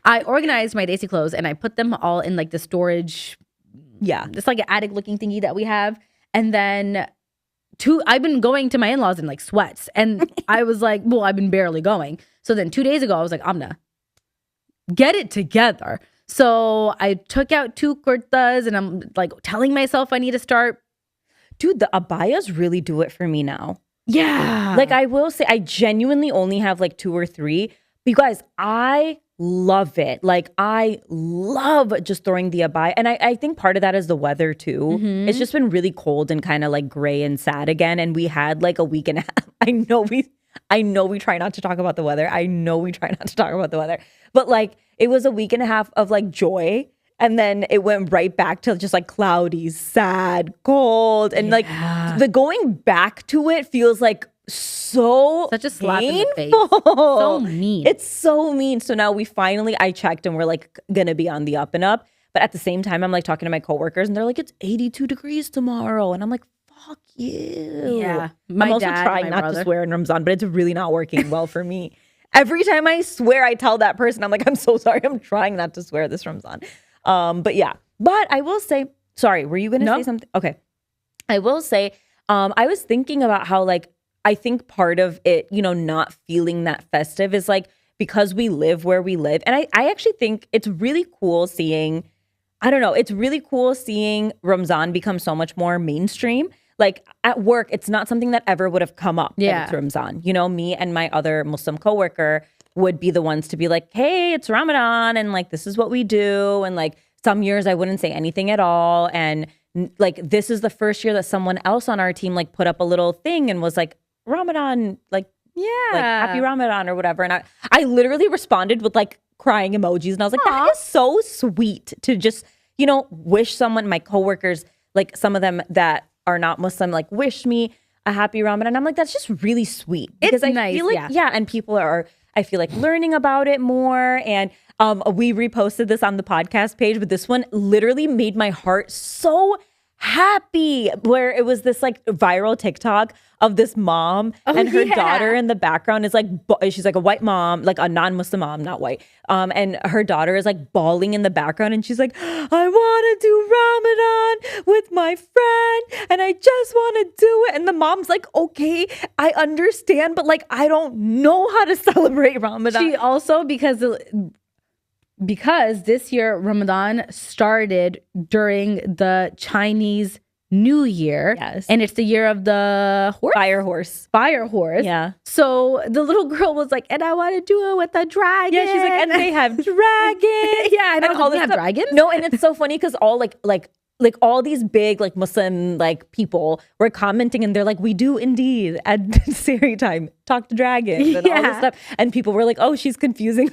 I organized my Desi clothes and I put them all in like the storage. Yeah. It's like an attic looking thingy that we have. And then I've been going to my in-laws in like sweats. And I was like, well, I've been barely going. So then 2 days ago, I was like, Amna, get it together. So I took out 2 kurtas and I'm like telling myself I need to start. Dude, the abayas really do it for me now. Yeah. Like I will say, I genuinely only have like 2 or 3. But you guys, I love it. Like I love just throwing the abaya. And I think part of that is the weather too. It's just been really cold and kind of like gray and sad again. And we had like a week and a half. I know we try not to talk about the weather. But like it was a week and a half of like joy. And then it went right back to just like cloudy, sad, cold. And like the going back to it feels like such a slap painful. in the face. So mean. It's so mean. So now I checked and we're like gonna be on the up and up. But at the same time, I'm like talking to my coworkers and they're like, it's 82 degrees tomorrow. And I'm like, fuck you. Yeah. I'm also trying not to swear in Ramadan, but it's really not working well for me. Every time I swear, I tell that person, I'm like, I'm so sorry. I'm trying not to swear this Ramadan. But I will say, sorry, were you going to say something? Okay. I will say, I was thinking about how like, I think part of it, not feeling that festive is like, because we live where we live. And I actually think it's really cool seeing, it's really cool seeing Ramadan become so much more mainstream. Like at work, it's not something that ever would have come up. Yeah. It's Ramadan. Me and my other Muslim coworker would be the ones to be like, hey, it's Ramadan. And like, this is what we do. And like some years I wouldn't say anything at all. And like, this is the first year that someone else on our team like put up a little thing and was like, Ramadan, like happy Ramadan or whatever. And I literally responded with like crying emojis. And I was like, that is so sweet to just, wish someone, my coworkers, like some of them that are not Muslim, like wish me a happy Ramadan. I'm like, that's just really sweet. Because I feel like, and people are, I feel like learning about it more. And we reposted this on the podcast page, but this one literally made my heart so happy, where it was this like viral TikTok of this mom and her daughter in the background is like, she's like a white mom, like a non-Muslim mom, not white. And her daughter is like bawling in the background and she's like, I want to do Ramadan with my friend and I just want to do it. And the mom's like, okay, I understand, but like, I don't know how to celebrate Ramadan. She also, because this year Ramadan started during the Chinese New Year. Yes. And it's the year of the horse? Fire horse. Yeah. So the little girl was like, and I want to do it with a dragon. Yeah, she's like, and they have dragons. Yeah, and all this have dragons? No, and it's so funny because all like all these big like Muslim like people were commenting and they're like, we do indeed at Sari time talk to dragons and all this stuff. And people were like, oh, she's confusing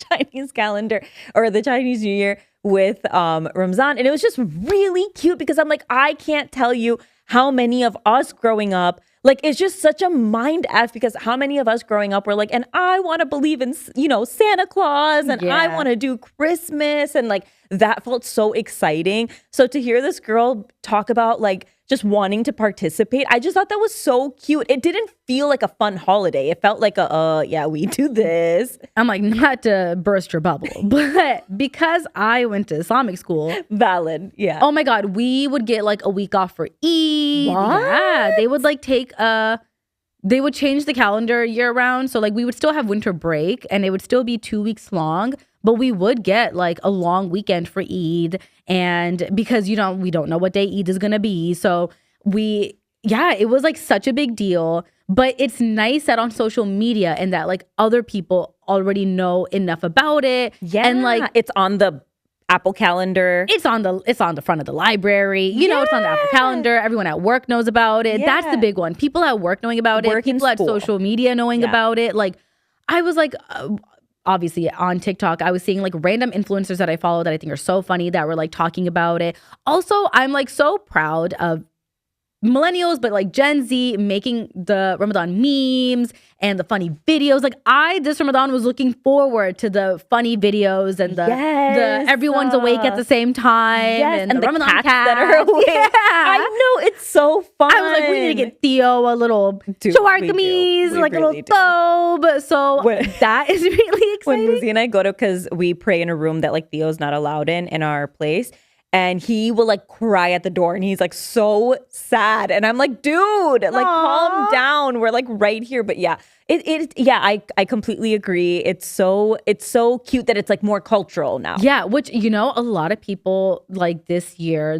Chinese calendar or the Chinese New Year with Ramadan. And it was just really cute because I'm like, I can't tell you how many of us growing up, like it's just such a mind F because how many of us growing up were like, and I want to believe in, Santa Claus and I want to do Christmas. And like that felt so exciting. So to hear this girl talk about like just wanting to participate, I just thought that was so cute. It didn't feel like a fun holiday. It felt like we do this. I'm like, not to burst your bubble, but because I went to Islamic school. Valid, yeah. Oh my God, we would get like a week off for Eid. What? Yeah, they would like they would change the calendar year round. So like we would still have winter break and it would still be 2 weeks long, but we would get like a long weekend for Eid. And because we don't know what day Eid is going to be. So it was like such a big deal, but it's nice that on social media and that like other people already know enough about it. Yeah. And like it's on the Apple calendar. It's on the front of the library. It's on the Apple calendar. Everyone at work knows about it. Yeah. That's the big one. People at work knowing about it. People at social media knowing about it. Like I was like, obviously on TikTok, I was seeing like random influencers that I follow that I think are so funny that were like talking about it. Also, I'm like so proud of millennials, but like Gen Z making the Ramadan memes and the funny videos. Like this Ramadan was looking forward to the funny videos and the everyone's awake at the same time and the Ramadan cats that are awake. Yeah. I know, it's so fun. I was like, we need to get Theo a little shawar kameez, like really a little thobe. So that is really exciting. When Muzi and I go to, because we pray in a room that like Theo's not allowed in our place. And he will like cry at the door and he's like so sad. And I'm like, dude, like calm down. We're like right here. But yeah, I completely agree. It's so cute that it's like more cultural now. Yeah, which, a lot of people like this year,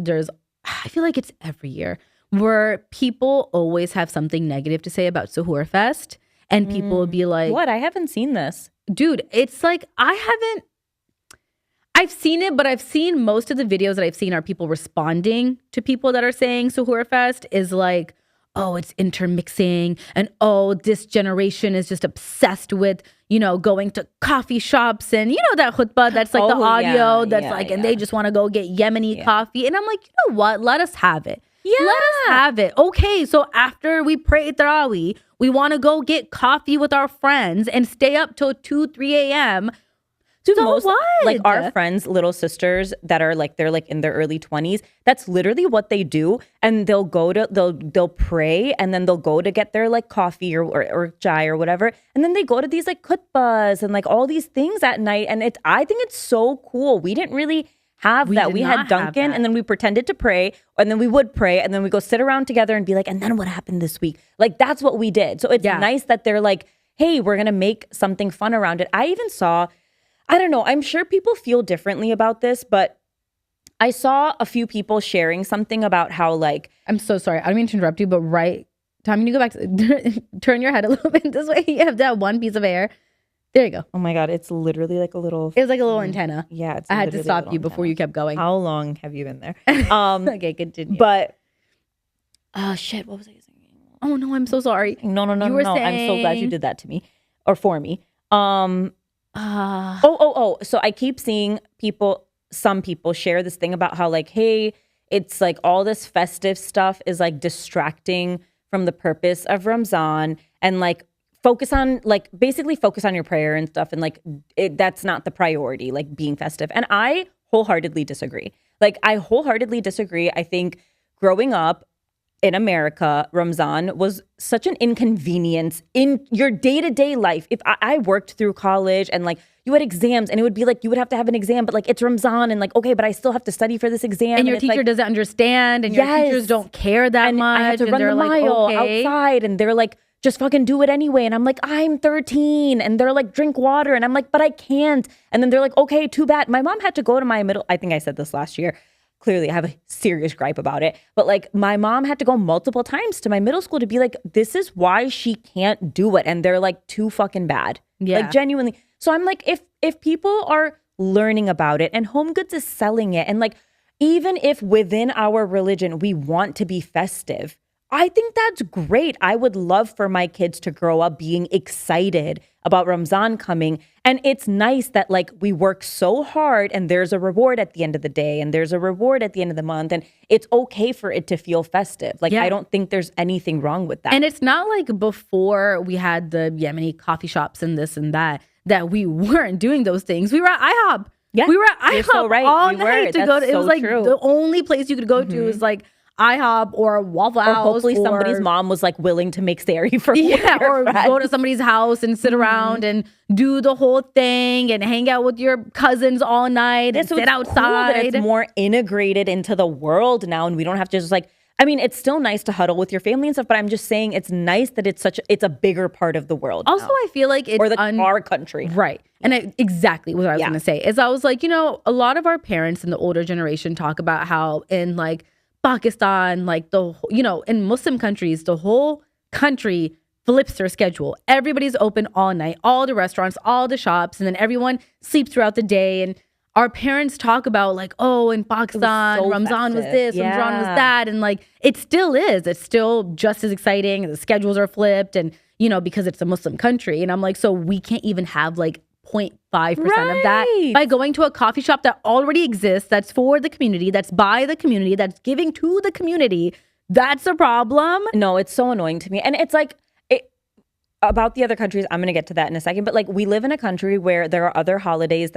I feel like it's every year where people always have something negative to say about Suhoor Fest. And people will be like, what? I haven't seen this. dude, it's like I've seen it, but I've seen most of the videos that I've seen are people responding to people that are saying Suhoor Fest is like, oh, it's intermixing, and oh, this generation is just obsessed with, going to coffee shops, and that khutbah that's like the audio that's like, and they just want to go get Yemeni coffee. And I'm like, you know what? Let us have it. Yeah. Let us have it. Okay, so after we pray Tarawih, we want to go get coffee with our friends and stay up till 2, 3 a.m. Dude, so what? Like our friends' little sisters that are like, they're like in their early 20s. That's literally what they do. And they'll pray, and then they'll go to get their like coffee or chai or whatever. And then they go to these like khutbahs and like all these things at night. And I think it's so cool. We didn't really have that. We had Duncan, and then we pretended to pray, and then we would pray, and then we go sit around together and be like, and then what happened this week? Like, that's what we did. So it's nice that they're like, hey, we're going to make something fun around it. I even saw, I don't know, I'm sure people feel differently about this, but I saw a few people sharing something about how like, I'm so sorry. I don't mean to interrupt you, but Tom, can you go back turn your head a little bit this way? You have that one piece of hair. There you go. Oh my God, it's literally like a little... It was like a little antenna. Yeah. I had to stop you before you kept going. How long have you been there? Okay, continue. But, shit, what was I saying? Oh no, I'm so sorry. No. I'm so glad you did that to me. Or for me. So I keep seeing some people share this thing about how like, hey, it's like all this festive stuff is like distracting from the purpose of Ramadan, and like, focus on your prayer and stuff. And like, that's not the priority, like being festive. And I wholeheartedly disagree. I think growing up in America, Ramadan was such an inconvenience in your day-to-day life. If I worked through college, and like you had exams, and it would be like, you would have to have an exam, but like it's Ramadan, and like, okay, but I still have to study for this exam. And your teacher doesn't understand, and your teachers don't care that much. I have to run the mile outside, and they're like, just fucking do it anyway. And I'm like, I'm 13. And they're like, drink water. And I'm like, but I can't. And then they're like, okay, too bad. My mom had to go to I think I said this last year. Clearly, I have a serious gripe about it. But like, my mom had to go multiple times to my middle school to be like, this is why she can't do it. And they're like, too fucking bad. Yeah. Like, genuinely. So I'm like, if people are learning about it, and Home Goods is selling it, and like, even if within our religion we want to be festive, I think that's great. I would love for my kids to grow up being excited about Ramadan coming. And it's nice that like we work so hard, and there's a reward at the end of the day, and there's a reward at the end of the month, and it's okay for it to feel festive. Like, I don't think there's anything wrong with that. And it's not like before we had the Yemeni coffee shops and this and that we weren't doing those things. We were at IHOP. Yeah. We were at IHOP all night to go to. It was like the only place you could go to is like IHOP or Waffle House. Or hopefully somebody's mom was like willing to make sari for or go to somebody's house and sit around and do the whole thing and hang out with your cousins all night and sit outside. Cool that it's more integrated into the world now, and we don't have to just like, I mean, it's still nice to huddle with your family and stuff, but I'm just saying it's nice that it's a bigger part of the world also now. I feel like it's our country now. Right. And exactly what I was going to say is I was like, a lot of our parents in the older generation talk about how in like Pakistan, like in Muslim countries, the whole country flips their schedule. Everybody's open all night, all the restaurants, all the shops, and then everyone sleeps throughout the day. And our parents talk about like, oh, in Pakistan, Ramadan was this, Ramadan was that. And like, it still is. It's still just as exciting. The schedules are flipped and, because it's a Muslim country. And I'm like, so we can't even have like 0.5% of that by going to a coffee shop that already exists, that's for the community, that's by the community, that's giving to the community. That's a problem. No, it's so annoying to me. And it's like, about the other countries, I'm going to get to that in a second, but like we live in a country where there are other holidays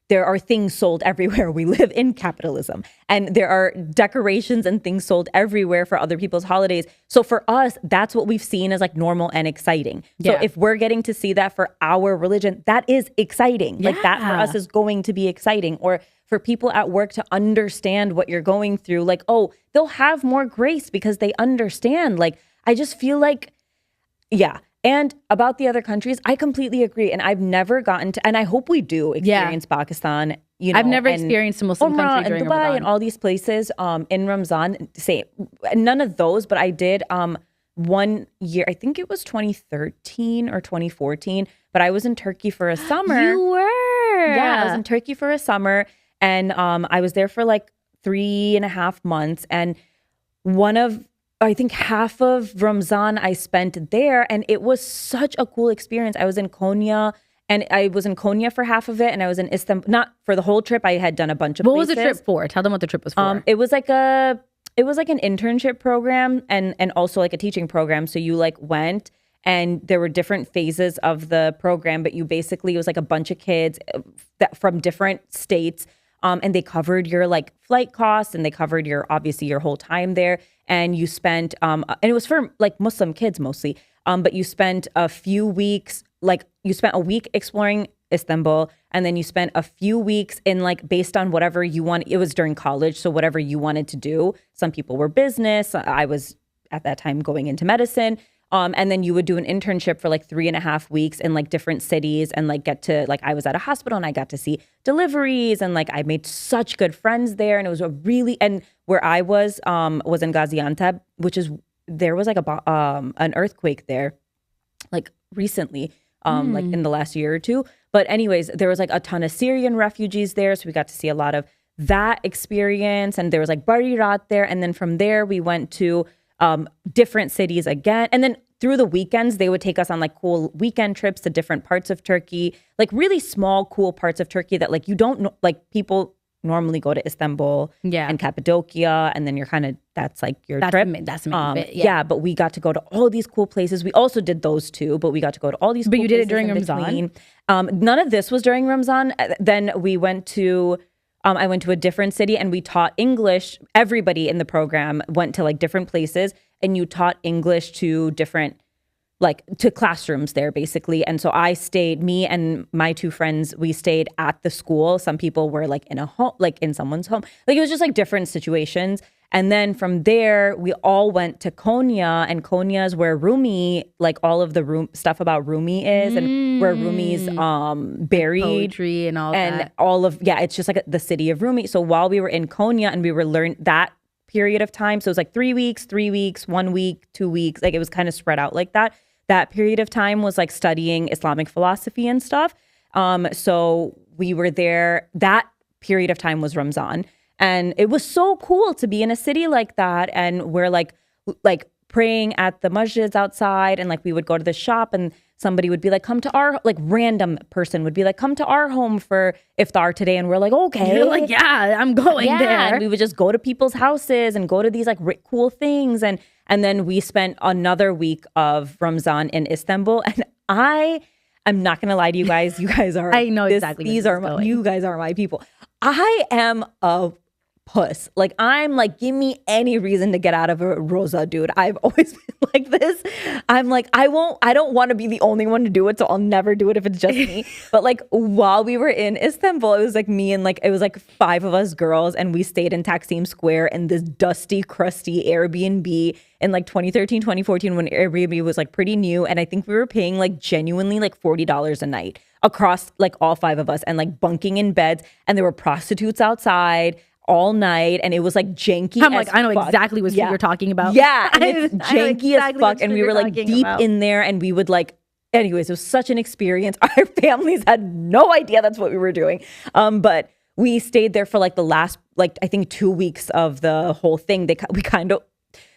there are things sold everywhere. We live in capitalism, and there are decorations and things sold everywhere for other people's holidays. So for us, that's what we've seen as like normal and exciting. So if we're getting to see that for our religion, that is exciting. Like that for us is going to be exciting. Or for people at work to understand what you're going through, like, oh, they'll have more grace because they understand. Like, I just feel like, And about the other countries, I completely agree. And I've never gotten to, and I hope we do experience Pakistan. I've never experienced a Muslim country during Dubai Ramadan. And all these places in Ramadan. None of those, but I did one year, I think it was 2013 or 2014, but I was in Turkey for a summer. You were? Yeah, I was in Turkey for a summer, and I was there for like 3.5 months, and I think half of Ramzan I spent there, and it was such a cool experience. I was in Konya, and I was in Konya for half of it, and I was in Istanbul, not for the whole trip. I had done a bunch of places. What was the trip for? Tell them what the trip was for. It was like an internship program and also like a teaching program. So you like went, and there were different phases of the program, but it was like a bunch of kids from different states. And they covered your like flight costs, and they covered obviously your whole time there. And you spent, and it was for like Muslim kids mostly. But you spent a few weeks, like you spent a week exploring Istanbul, and then you spent a few weeks in like based on whatever you want. It was during college, so whatever you wanted to do. Some people were business. I was at that time going into medicine. And then you would do an internship for like 3.5 weeks in like different cities, and like get to like I was at a hospital, and I got to see deliveries, and like I made such good friends there. And it was and where I was in Gaziantep, which is there was like an earthquake there, like recently, like in the last year or two. But anyways, there was like a ton of Syrian refugees there, so we got to see a lot of that experience. And there was like Barirat there, and then from there we went to different cities again. And then through the weekends, they would take us on like cool weekend trips to different parts of Turkey, like really small, cool parts of Turkey that like you don't know, like people normally go to Istanbul and Cappadocia, and then you're that's like your trip. That's the main bit, yeah, but we got to go to all these cool places. We also did those too, but we got to go to all these But cool you did it places during in Ramzan? between. None of this was during Ramzan. Then we went to I went to a different city, and we taught English. Everybody in the program went to like different places, and you taught English to different, like to classrooms there basically. And so me and my two friends, we stayed at the school. Some people were like in a home, like in someone's home. Like it was just like different situations. And then from there, we all went to Konya, and Konya is where Rumi, like all of the stuff about Rumi is, and where Rumi's buried. Poetry and all and that. all of, it's just like the city of Rumi. So while we were in Konya and we were learning that period of time, so it was like 3 weeks, 1 week, 2 weeks, like it was kind of spread out like that. That period of time was like studying Islamic philosophy and stuff. So we were there. That period of time was Ramzan. And it was so cool to be in a city like that. And we're like praying at the masjids outside, and like we would go to the shop, and somebody would be like, come to our, like random person would be like, come to our home for iftar today. And we're like, okay. You're like, yeah, I'm going there. And we would just go to people's houses and go to these like cool things. And then we spent another week of Ramzan in Istanbul. And I'm not going to lie to you guys. You guys are, I know exactly you guys are my people. I am a puss. Like I'm like, give me any reason to get out of a roza, dude. I've always been like this. I'm like, I don't want to be the only one to do it, so I'll never do it if it's just me. But like while we were in Istanbul, it was like me and like, it was like 5 of us girls, and we stayed in Taksim Square in this dusty, crusty Airbnb in like 2013, 2014, when Airbnb was like pretty new. And I think we were paying like genuinely like $40 a night across like all 5 of us, and like bunking in beds, and there were prostitutes outside all night, and it was like janky. I'm like, I know exactly what you're talking about. Yeah, and it's janky as fuck, and we were like deep in there, and we would like, anyways, it was such an experience. Our families had no idea that's what we were doing. But we stayed there for like the last, like I think 2 weeks of the whole thing. We kind of,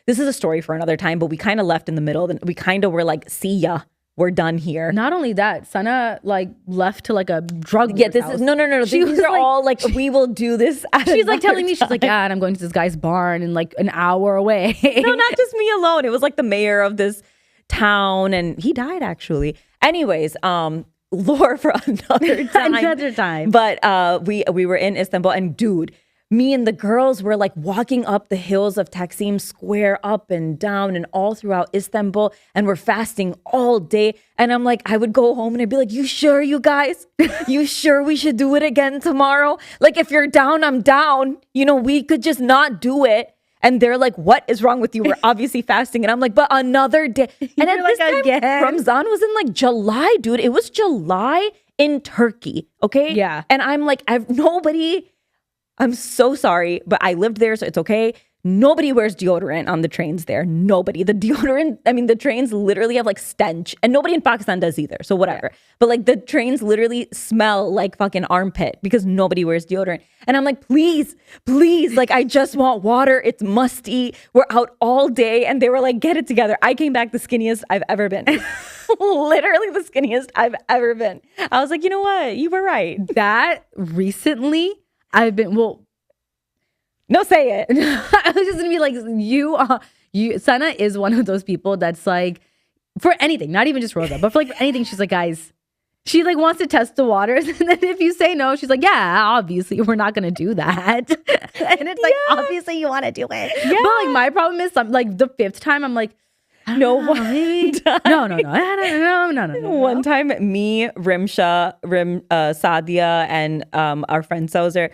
this is a story for another time, but we kind of left in the middle, and we kind of were like, see ya. We're done here. Not only that, Sana like left to like a drug. Yeah, this house. Is no. These are like, all like, we will do this. She's like telling me, she's like, yeah, and I'm going to this guy's barn and like an hour away. No, not just me alone. It was like the mayor of this town, and he died actually. Anyways, lore for another time. Another time. But we were in Istanbul, and dude, me and the girls were like walking up the hills of Taksim Square, up and down and all throughout Istanbul, and we're fasting all day. And I'm like, I would go home and I'd be like, you sure, you guys? You sure we should do it again tomorrow? Like, if you're down, I'm down. You know, we could just not do it. And they're like, what is wrong with you? We're obviously fasting. And I'm like, but another day. And at this time, Ramzan was in like July, dude. It was July in Turkey, okay? Yeah. And I'm like, I'm so sorry, but I lived there, so it's okay. Nobody wears deodorant on the trains there. Nobody. The deodorant, I mean, the trains literally have like stench, and nobody in Pakistan does either. So whatever. But like the trains literally smell like fucking armpit because nobody wears deodorant. And I'm like, please, like I just want water. It's musty. We're out all day. And they were like, get it together. I came back the skinniest I've ever been. Literally the skinniest I've ever been. I was like, you know what? You were right. That recently I've been, no, say it. I was just gonna be like, Sana is one of those people that's like, for anything, not even just Rosa, but for like anything, she's like, guys, she like wants to test the waters. And then if you say no, she's like, yeah, obviously we're not gonna do that. And it's like, obviously you want to do it. Yeah. But like my problem is, like the fifth time, I'm like, no. One time, me, Rimsha, Sadia, and our friend Sozer,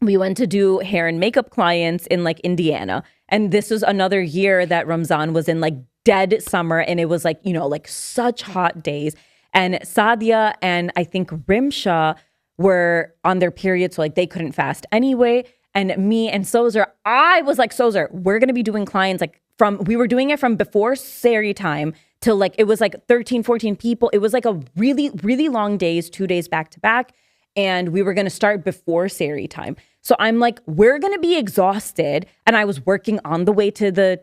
we went to do hair and makeup clients in like Indiana. And this was another year that Ramzan was in like dead summer. And it was like, you know, like such hot days. And Sadia and I think Rimsha were on their period. So like they couldn't fast anyway. And me and Sozer, I was like, Sozer, we're going to be doing clients like we were doing it from before Sari time till like, it was like 13, 14 people. It was like a really, really long days, 2 days back to back. And we were going to start before Sari time. So I'm like, we're going to be exhausted. And I was working on the way to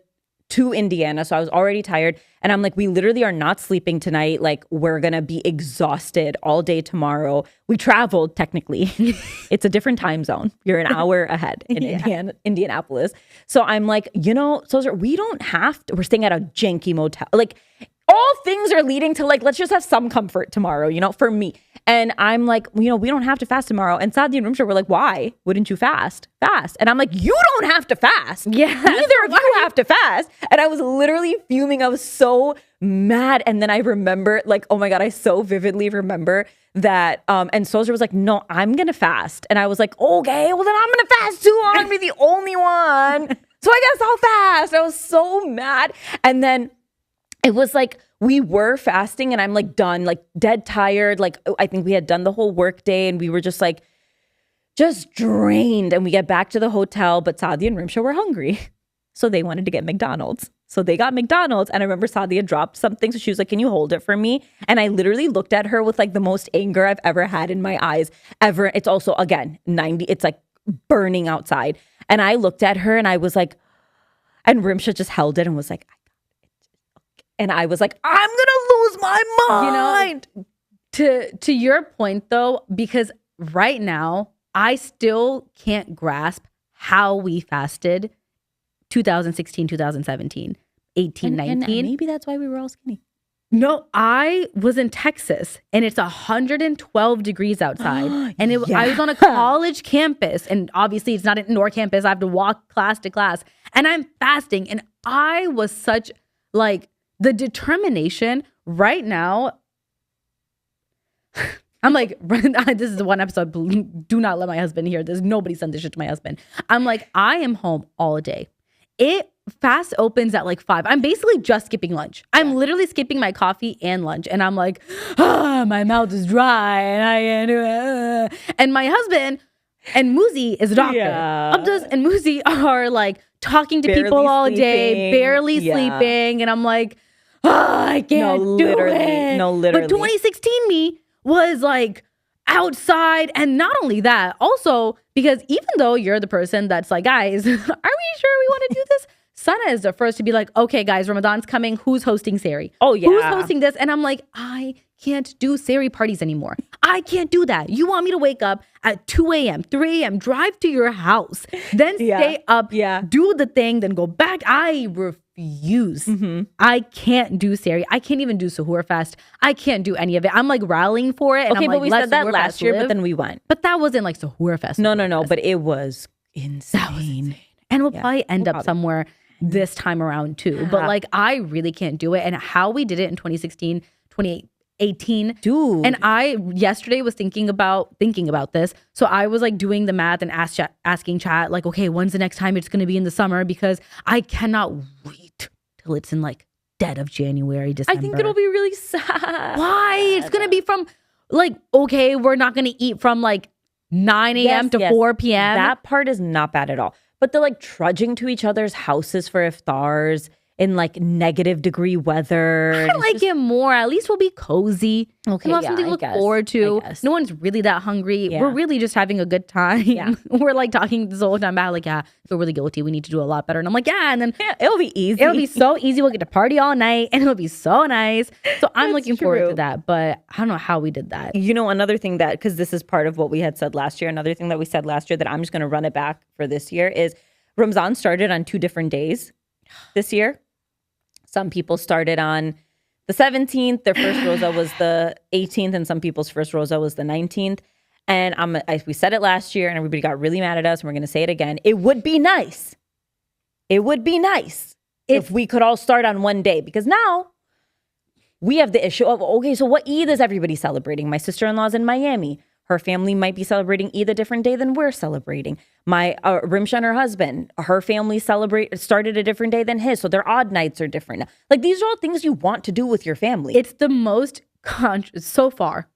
Indiana. So I was already tired. And I'm like, we literally are not sleeping tonight. Like, we're going to be exhausted all day tomorrow. We traveled technically. It's a different time zone. You're an hour ahead in Indianapolis. So I'm like, you know, so we don't have to, we're staying at a janky motel. Like, all things are leading to like, let's just have some comfort tomorrow, you know, for me. And I'm like, you know, we don't have to fast tomorrow. And Sadia and Rumsha were like, why wouldn't you fast? And I'm like, you don't have to fast. Yeah. Neither of you have to fast. And I was literally fuming. I was so mad. And then I remember like, oh my God, I so vividly remember that. And Sozer was like, no, I'm going to fast. And I was like, okay, well then I'm going to fast too. I'm going to be the only one. So I guess I'll fast. I was so mad. And then it was like, we were fasting and I'm like done, like dead tired. Like I think we had done the whole work day and we were just like, just drained. And we get back to the hotel, but Sadia and Rimsha were hungry. So they wanted to get McDonald's. So they got McDonald's. And I remember Sadia dropped something. So she was like, can you hold it for me? And I literally looked at her with like the most anger I've ever had in my eyes ever. It's also, again, 90, it's like burning outside. And I looked at her and I was like, and Rimsha just held it and was like, and I was like, I'm gonna lose my mind. You know, to your point though, because right now I still can't grasp how we fasted 2016, 2017, 18, 19. And maybe that's why we were all skinny. No, I was in Texas and it's 112 degrees outside. And I was on a college campus. And obviously it's not an indoor campus. I have to walk class to class. And I'm fasting. And I was such like, the determination right now, I'm like, this is one episode, do not let my husband hear this. Nobody send this shit to my husband. I'm like, I am home all day. It fast opens at like 5. I'm basically just skipping lunch. I'm literally skipping my coffee and lunch. And I'm like, my mouth is dry and I can't do it. And my husband and Muzi is a doctor. Abdus and Muzi are like talking to people all day, barely sleeping. And I'm like, I can't do it. No, literally. But 2016 me was like outside. And not only that, also because even though you're the person that's like, guys, are we sure we want to do this? Sana is the first to be like, okay, guys, Ramadan's coming. Who's hosting Sari? Oh, yeah. Who's hosting this? And I'm like, I can't do Sari parties anymore. I can't do that. You want me to wake up at 2 a.m., 3 a.m., drive to your house, then stay up, do the thing, then go back. I refuse. Mm-hmm. I can't do Sari. I can't even do suhoor fast. I can't do any of it. I'm like rallying for it. And okay, I'm but like, we said that last year, but then we went. But that wasn't like suhoor fest. No, but it was insane. That was insane. And we'll probably end up somewhere this time around too. But like, I really can't do it. And how we did it in 2016, 2018. Dude. And I yesterday was thinking about this. So I was like doing the math and asking chat, like, okay, when's the next time it's going to be in the summer? Because I cannot wait till it's in like dead of January, December. I think it'll be really sad. Why? It's going to be from like, okay, we're not going to eat from like 9 a.m. to 4 p.m. That part is not bad at all. but the like trudging to each other's houses for iftars in like negative degree weather. I like it more. At least we'll be cozy. Okay, we'll have yeah, something to I look guess. forward to. I guess. No one's really that hungry. Yeah. We're really just having a good time. Yeah. We're like talking this whole time about like, yeah, I feel really guilty. We need to do a lot better. And I'm like, yeah. And then Yeah, it'll be easy. it'll be so easy. We'll get to party all night and it'll be so nice. So I'm That's looking forward true. to that. But I don't know how we did that. You know, another thing that, because this is part of what we had said last year, another thing that we said last year that I'm just going to run it back for this year is Ramadan started on 2 different days this year. Some people started on the 17th. Their first rosa was the 18th, and some people's first rosa was the 19th. And we said it last year, and everybody got really mad at us, and we're going to say it again. It would be nice. It would be nice if we could all start on one day, because now we have the issue of, okay, so what Eid is everybody celebrating? My sister-in-law's in Miami. Her family might be celebrating Eid a different day than we're celebrating. My Rimsha and her husband, her family started a different day than his. So their odd nights are different. Like, these are all things you want to do with your family. It's the most, so far,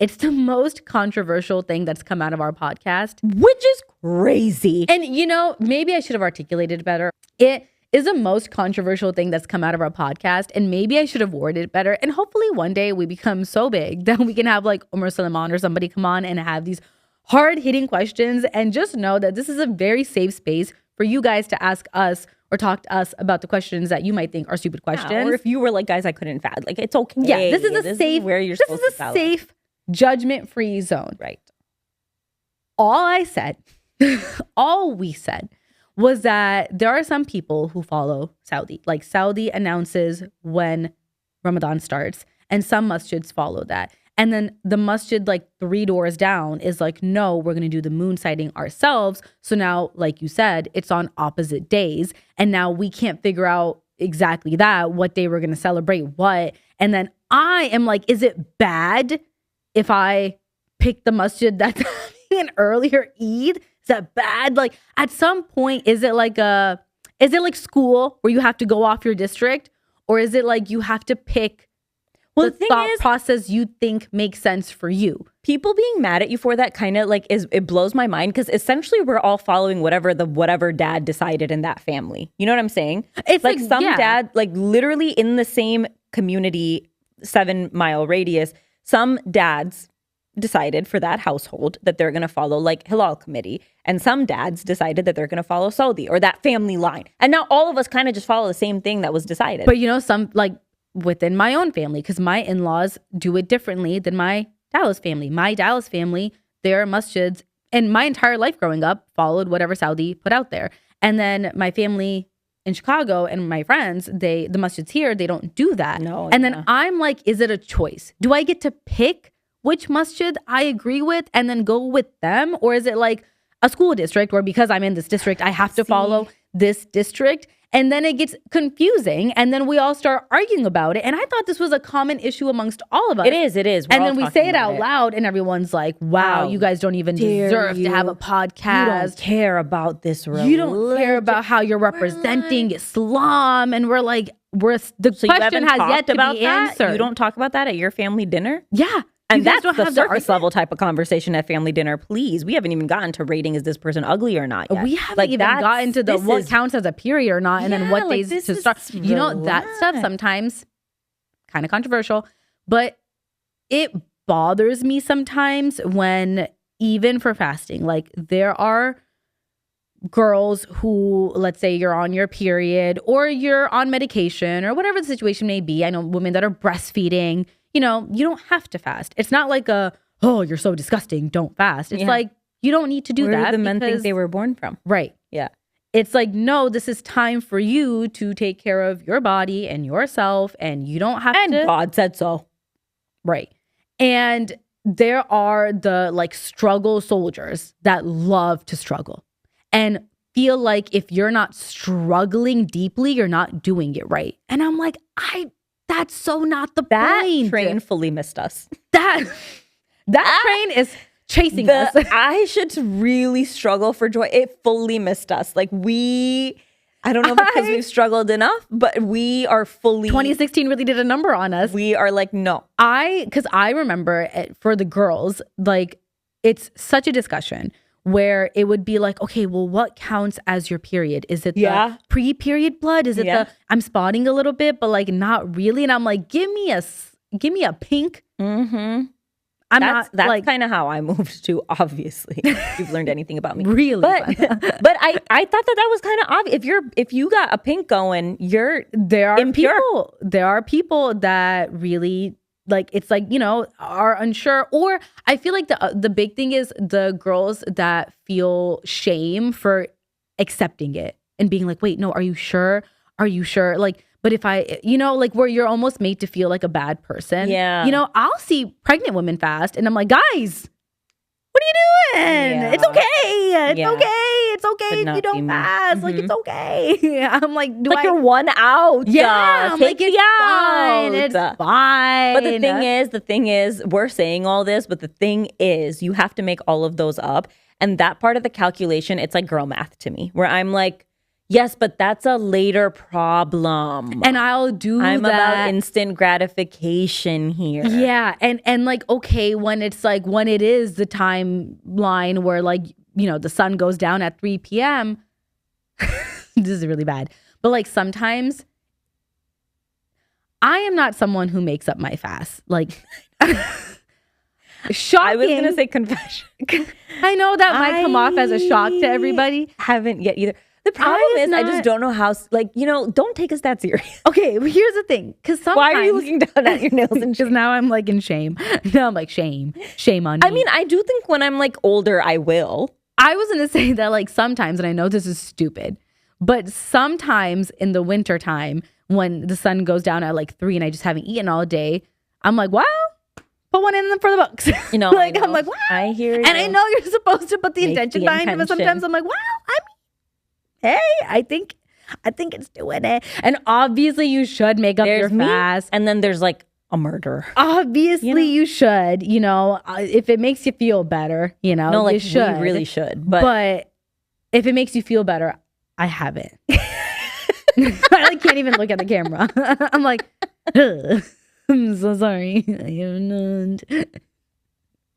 it's the most controversial thing that's come out of our podcast. Which is crazy. And, you know, maybe I should have articulated better. It is the most controversial thing that's come out of our podcast. And maybe I should have worded it better. And hopefully one day we become so big that we can have like Umar Suleiman or somebody come on and have these hard-hitting questions. And just know that this is a very safe space for you guys to ask us or talk to us about the questions that you might think are stupid questions. Yeah, or if you were like, guys, I couldn't fad. Like, it's okay. Yeah, this is a safe, where you're this supposed is to a sell. safe, judgment-free zone. Right. All I said, all we said was that there are some people who follow Saudi. Like, Saudi announces when Ramadan starts, and some masjids follow that. And then the masjid, like 3 doors down, is like, no, we're going to do the moon sighting ourselves. So now, like you said, it's on opposite days. And now we can't figure out exactly that, what day we're going to celebrate what. And then I am like, is it bad if I pick the masjid that's having an earlier Eid? Is that bad? Like, at some point, is it like school where you have to go off your district? Or is it like you have to pick the thing thought is, process you think makes sense for you? people being mad at you for that kind of like it blows my mind, because essentially we're all following whatever dad decided in that family. You know what I'm saying? It's like some yeah. dad, like literally in the same community, 7-mile radius, some dads decided for that household that they're going to follow like Hilal committee, and some dads decided that they're going to follow Saudi or that family line. And now all of us kind of just follow the same thing that was decided. But you know, some like within my own family, because my in-laws do it differently than my Dallas family. My Dallas family, their masjids, and my entire life growing up followed whatever Saudi put out there. And then my family in Chicago and my friends, the masjids here, they don't do that. No, and yeah. then I'm like, is it a choice? Do I get to pick which masjid I agree with and then go with them? Or is it like a school district where because I'm in this district, I have to follow this district? And then it gets confusing, and then we all start arguing about it. And I thought this was a common issue amongst all of us. It is. And then we say it out loud, and everyone's like, wow, you guys don't even deserve to have a podcast. You don't care about this religion. You don't care about how you're representing Islam. And we're like, the So you question haven't has talked yet to about be that? answered. You don't talk about that at your family dinner? Yeah. And You guys that's don't the have surface argument? level type of conversation at family dinner. Please, we haven't even gotten to rating, is this person ugly or not yet? We haven't Like, even gotten to what counts as a period or not, and then what days to start. You know, that stuff sometimes kind of controversial, but it bothers me sometimes when, even for fasting, like there are girls who, let's say you're on your period or you're on medication or whatever the situation may be. I know women that are breastfeeding. You know, you don't have to fast. It's not like oh, you're so disgusting, don't fast. It's like, you don't need to do Where that. do the men think they were born from? Right. Yeah. It's like, no, this is time for you to take care of your body and yourself, and you don't have to. And God said so. Right. And there are the like struggle soldiers that love to struggle and feel like if you're not struggling deeply, you're not doing it right. And I'm like, that's so not the point. That train fully missed us. That train is chasing us. I should really struggle for joy. It fully missed us. Like I don't know if it's because we've struggled enough, but we are fully. 2016 really did a number on us. We are like, no. Because I remember for the girls, like it's such a discussion where it would be like, okay, well, what counts as your period? Is it the pre-period blood? Is it the I'm spotting a little bit, but like not really? And I'm like, give me a pink. Mm-hmm. That's kind of how I moved too. Obviously, if you've learned anything about me, really. But I thought that was kind of obvious. If you got a pink going, there are impure. There are people that really like, it's like, you know, are unsure. Or I feel like the big thing is the girls that feel shame for accepting it and being like, wait, no, are you sure? Are you sure? Like, but if I, you know, like where you're almost made to feel like a bad person. Yeah. You know, I'll see pregnant women fast and I'm like, guys, what are you doing? Yeah. It's okay. It's okay. It's okay Could if not you be don't me. fast. Like, it's okay. I'm like, you're one out. Yeah. I'm Take like, it's out. fine. It's fine. But the thing is, we're saying all this, but the thing is, you have to make all of those up. And that part of the calculation, it's like girl math to me, where I'm like, yes, but that's a later problem. And I'm about instant gratification here. Yeah. And like, okay, when it is the timeline where like, you know, the sun goes down at 3 p.m. This is really bad. But like sometimes I am not someone who makes up my fast. Like shocking. I was going to say confession. I know that might come off as a shock to everybody. Haven't yet either. The problem is I just don't know how, like, you know, don't take us that serious. Okay, but here's the thing. Because sometimes. Why are you looking down at your nails and because now I'm like in shame. Now I'm like, shame on me. I mean, I do think when I'm like older, I will. I was going to say that like sometimes, and I know this is stupid, but sometimes in the winter time when the sun goes down at like 3 and I just haven't eaten all day, I'm like, wow. Put one in for the books. You know, like I'm like, wow. I hear you. And I know you're supposed to put the intention behind it, but sometimes I'm like, wow, hey, I think it's doing it. And obviously you should make up your fast. And then there's like a murder. Obviously you should, you know, if it makes you feel better, you know, no, like you should. We really should. But if it makes you feel better, I haven't. I like can't even look at the camera. I'm like, ugh. I'm so sorry. I am not.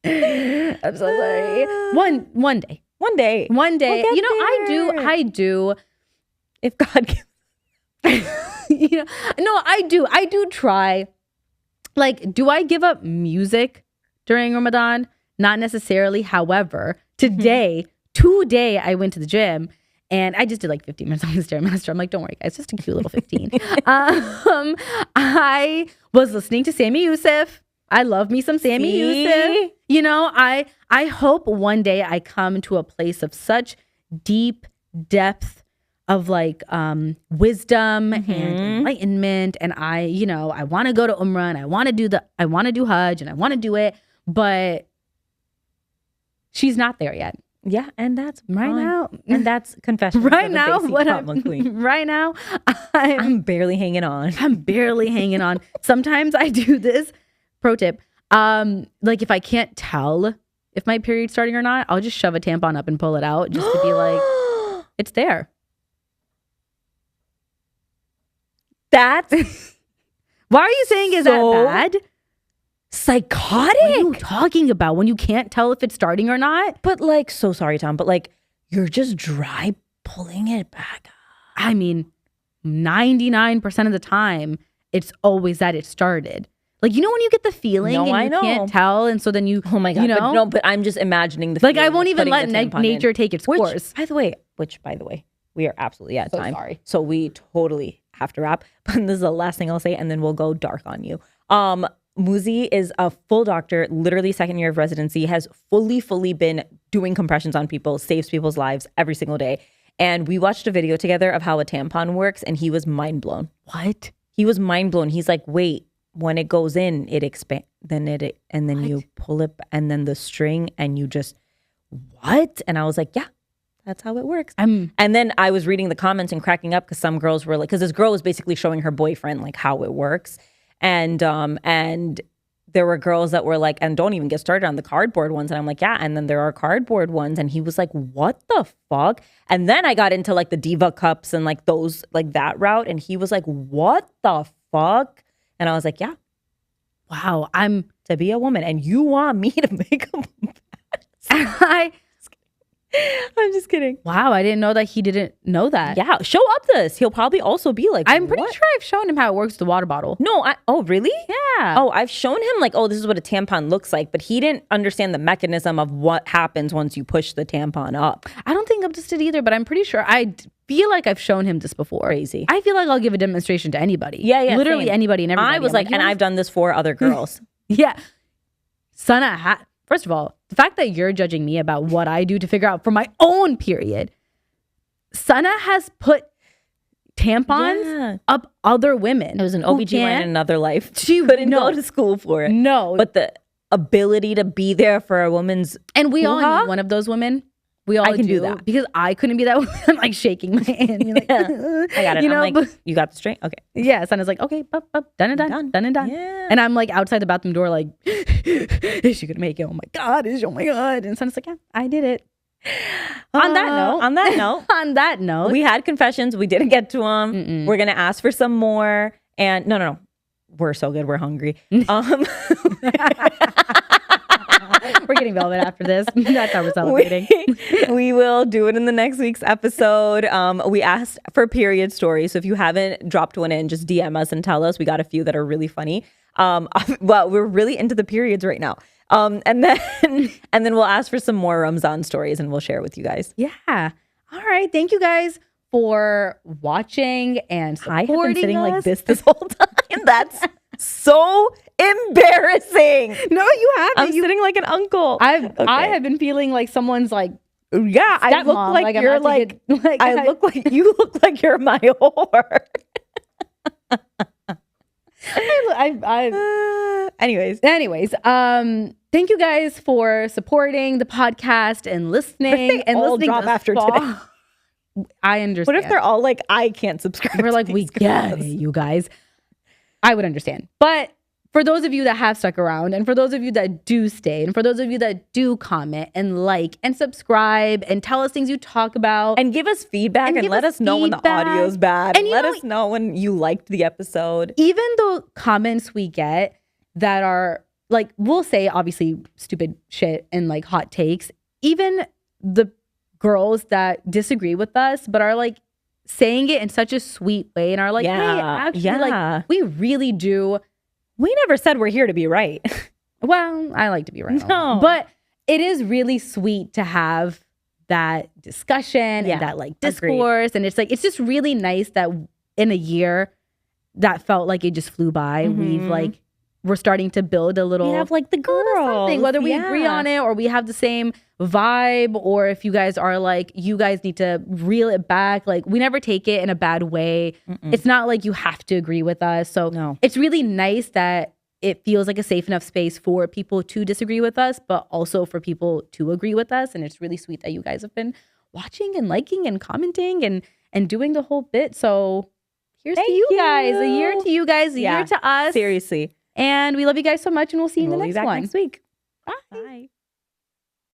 I'm so sorry. One day. One day. We'll You know, I do. If God gives. You know, no, I do try. Like, do I give up music during Ramadan? Not necessarily. However, today I went to the gym and I just did like 15 minutes on the Stairmaster. I'm like, don't worry, guys, just a cute little 15. I was listening to Sammy Youssef. I love me some Sammy Youssef. You know, I hope one day I come to a place of such deep depth of like wisdom and enlightenment. And I want to go to Umrah and I want to do Hajj and I want to do it, but she's not there yet. Yeah, and that's right now, and that's confession. Right now, right now, I'm barely hanging on. I'm barely hanging on. Sometimes I do this. Pro tip: like if I can't tell if my period's starting or not, I'll just shove a tampon up and pull it out just to be like, it's there. That's why are you saying is that bad? Psychotic? What are you talking about when you can't tell if it's starting or not? But like, so sorry, Tom, but like, you're just dry pulling it back up. I mean, 99% of the time, it's always that it started. Like, you know when you get the feeling and you can't tell, and so then you, oh my God, you know? but I'm just imagining the like, I won't even let nature take its course. By the way, we are absolutely at time. Sorry. So we totally have to wrap. But this is the last thing I'll say, and then we'll go dark on you. Muzi is a full doctor, literally second year of residency, has fully been doing compressions on people, saves people's lives every single day. And we watched a video together of how a tampon works, and he was mind blown. What? He was mind blown. He's like, wait, when it goes in, it expands, and then you pull it, and then the string, and you just, what? And I was like, yeah, that's how it works. And then I was reading the comments and cracking up because some girls were like, because this girl was basically showing her boyfriend like how it works. And there were girls that were like, and don't even get started on the cardboard ones. And I'm like, yeah. And then there are cardboard ones. And he was like, what the fuck? And then I got into like the Diva cups and like those, like that route. And he was like, what the fuck? And I was like, yeah. Wow. I'm to be a woman. And you want me to make a I'm just kidding. Wow, I didn't know that he didn't know that. Yeah, show up this. He'll probably also be like, I'm pretty "What?" sure I've shown him how it works with the water bottle. No, oh, really? Yeah. Oh, I've shown him like, oh, this is what a tampon looks like, but he didn't understand the mechanism of what happens once you push the tampon up. I don't think Abdus did either, but I'm pretty sure feel like I've shown him this before. Crazy. I feel like I'll give a demonstration to anybody. Yeah, Literally same. anybody and everybody. I was like, and I've done this for other girls. Yeah. Sana, first of all, the fact that you're judging me about what I do to figure out for my own period, Sana has put tampons up other women. It was an OBGYN in another life. She couldn't go to school for it. No. But the ability to be there for a woman's and we all need one of those women. We all can do that. Because I couldn't be that woman. I'm like shaking my hand. You're like, I got it. You know, I'm like, you got the straight? Okay. Yeah. Sana's like, okay, done and done. Done and done. Yeah. And I'm like outside the bathroom door like, is she gonna make it? Oh my God. Oh my God. And Sana's like, yeah, I did it. On that note, we had confessions. We didn't get to them. We're gonna ask for some more. And no, we're so good. We're hungry. We're getting velvet after this. That's how we're celebrating. We will do it in the next week's episode. We asked for period stories, so if you haven't dropped one in, just DM us and tell us. We got a few that are really funny. Well, we're really into the periods right now. And then we'll ask for some more Ramadan stories and we'll share with you guys. Yeah. All right. Thank you guys for watching and supporting I have been sitting us. like this whole time. That's so embarrassing. No, you haven't. I'm sitting like an uncle. I have been feeling like someone's like, yeah, I look like you're like, you look like you're my whore. Anyways, thank you guys for supporting the podcast and listening and all listening drop after today. I understand. What if they're all like, I can't subscribe? We're like, we get it, you guys. I would understand. But for those of you that have stuck around, and for those of you that do stay, and for those of you that do comment and like and subscribe and tell us things you talk about, and give us feedback and let us know when the audio's bad, and let us know when you liked the episode. Even the comments we get that are like, we'll say obviously stupid shit and like hot takes, even the girls that disagree with us but are like saying it in such a sweet way and are like, hey, actually, like, we really do. We never said we're here to be right. Well, I like to be right. No. But it is really sweet to have that discussion and that like discourse. And it's like, it's just really nice that in a year that felt like it just flew by. We're starting to build a little, we have like the girls, whether we agree on it or we have the same vibe, or if you guys are like, you guys need to reel it back. Like, we never take it in a bad way. It's not like you have to agree with us. So it's really nice that it feels like a safe enough space for people to disagree with us, but also for people to agree with us. And it's really sweet that you guys have been watching and liking and commenting and doing the whole bit. So here's to you guys, a year to you guys, a year to us. Seriously. And we love you guys so much, and we'll see you in the next one. Next week. Bye. Bye.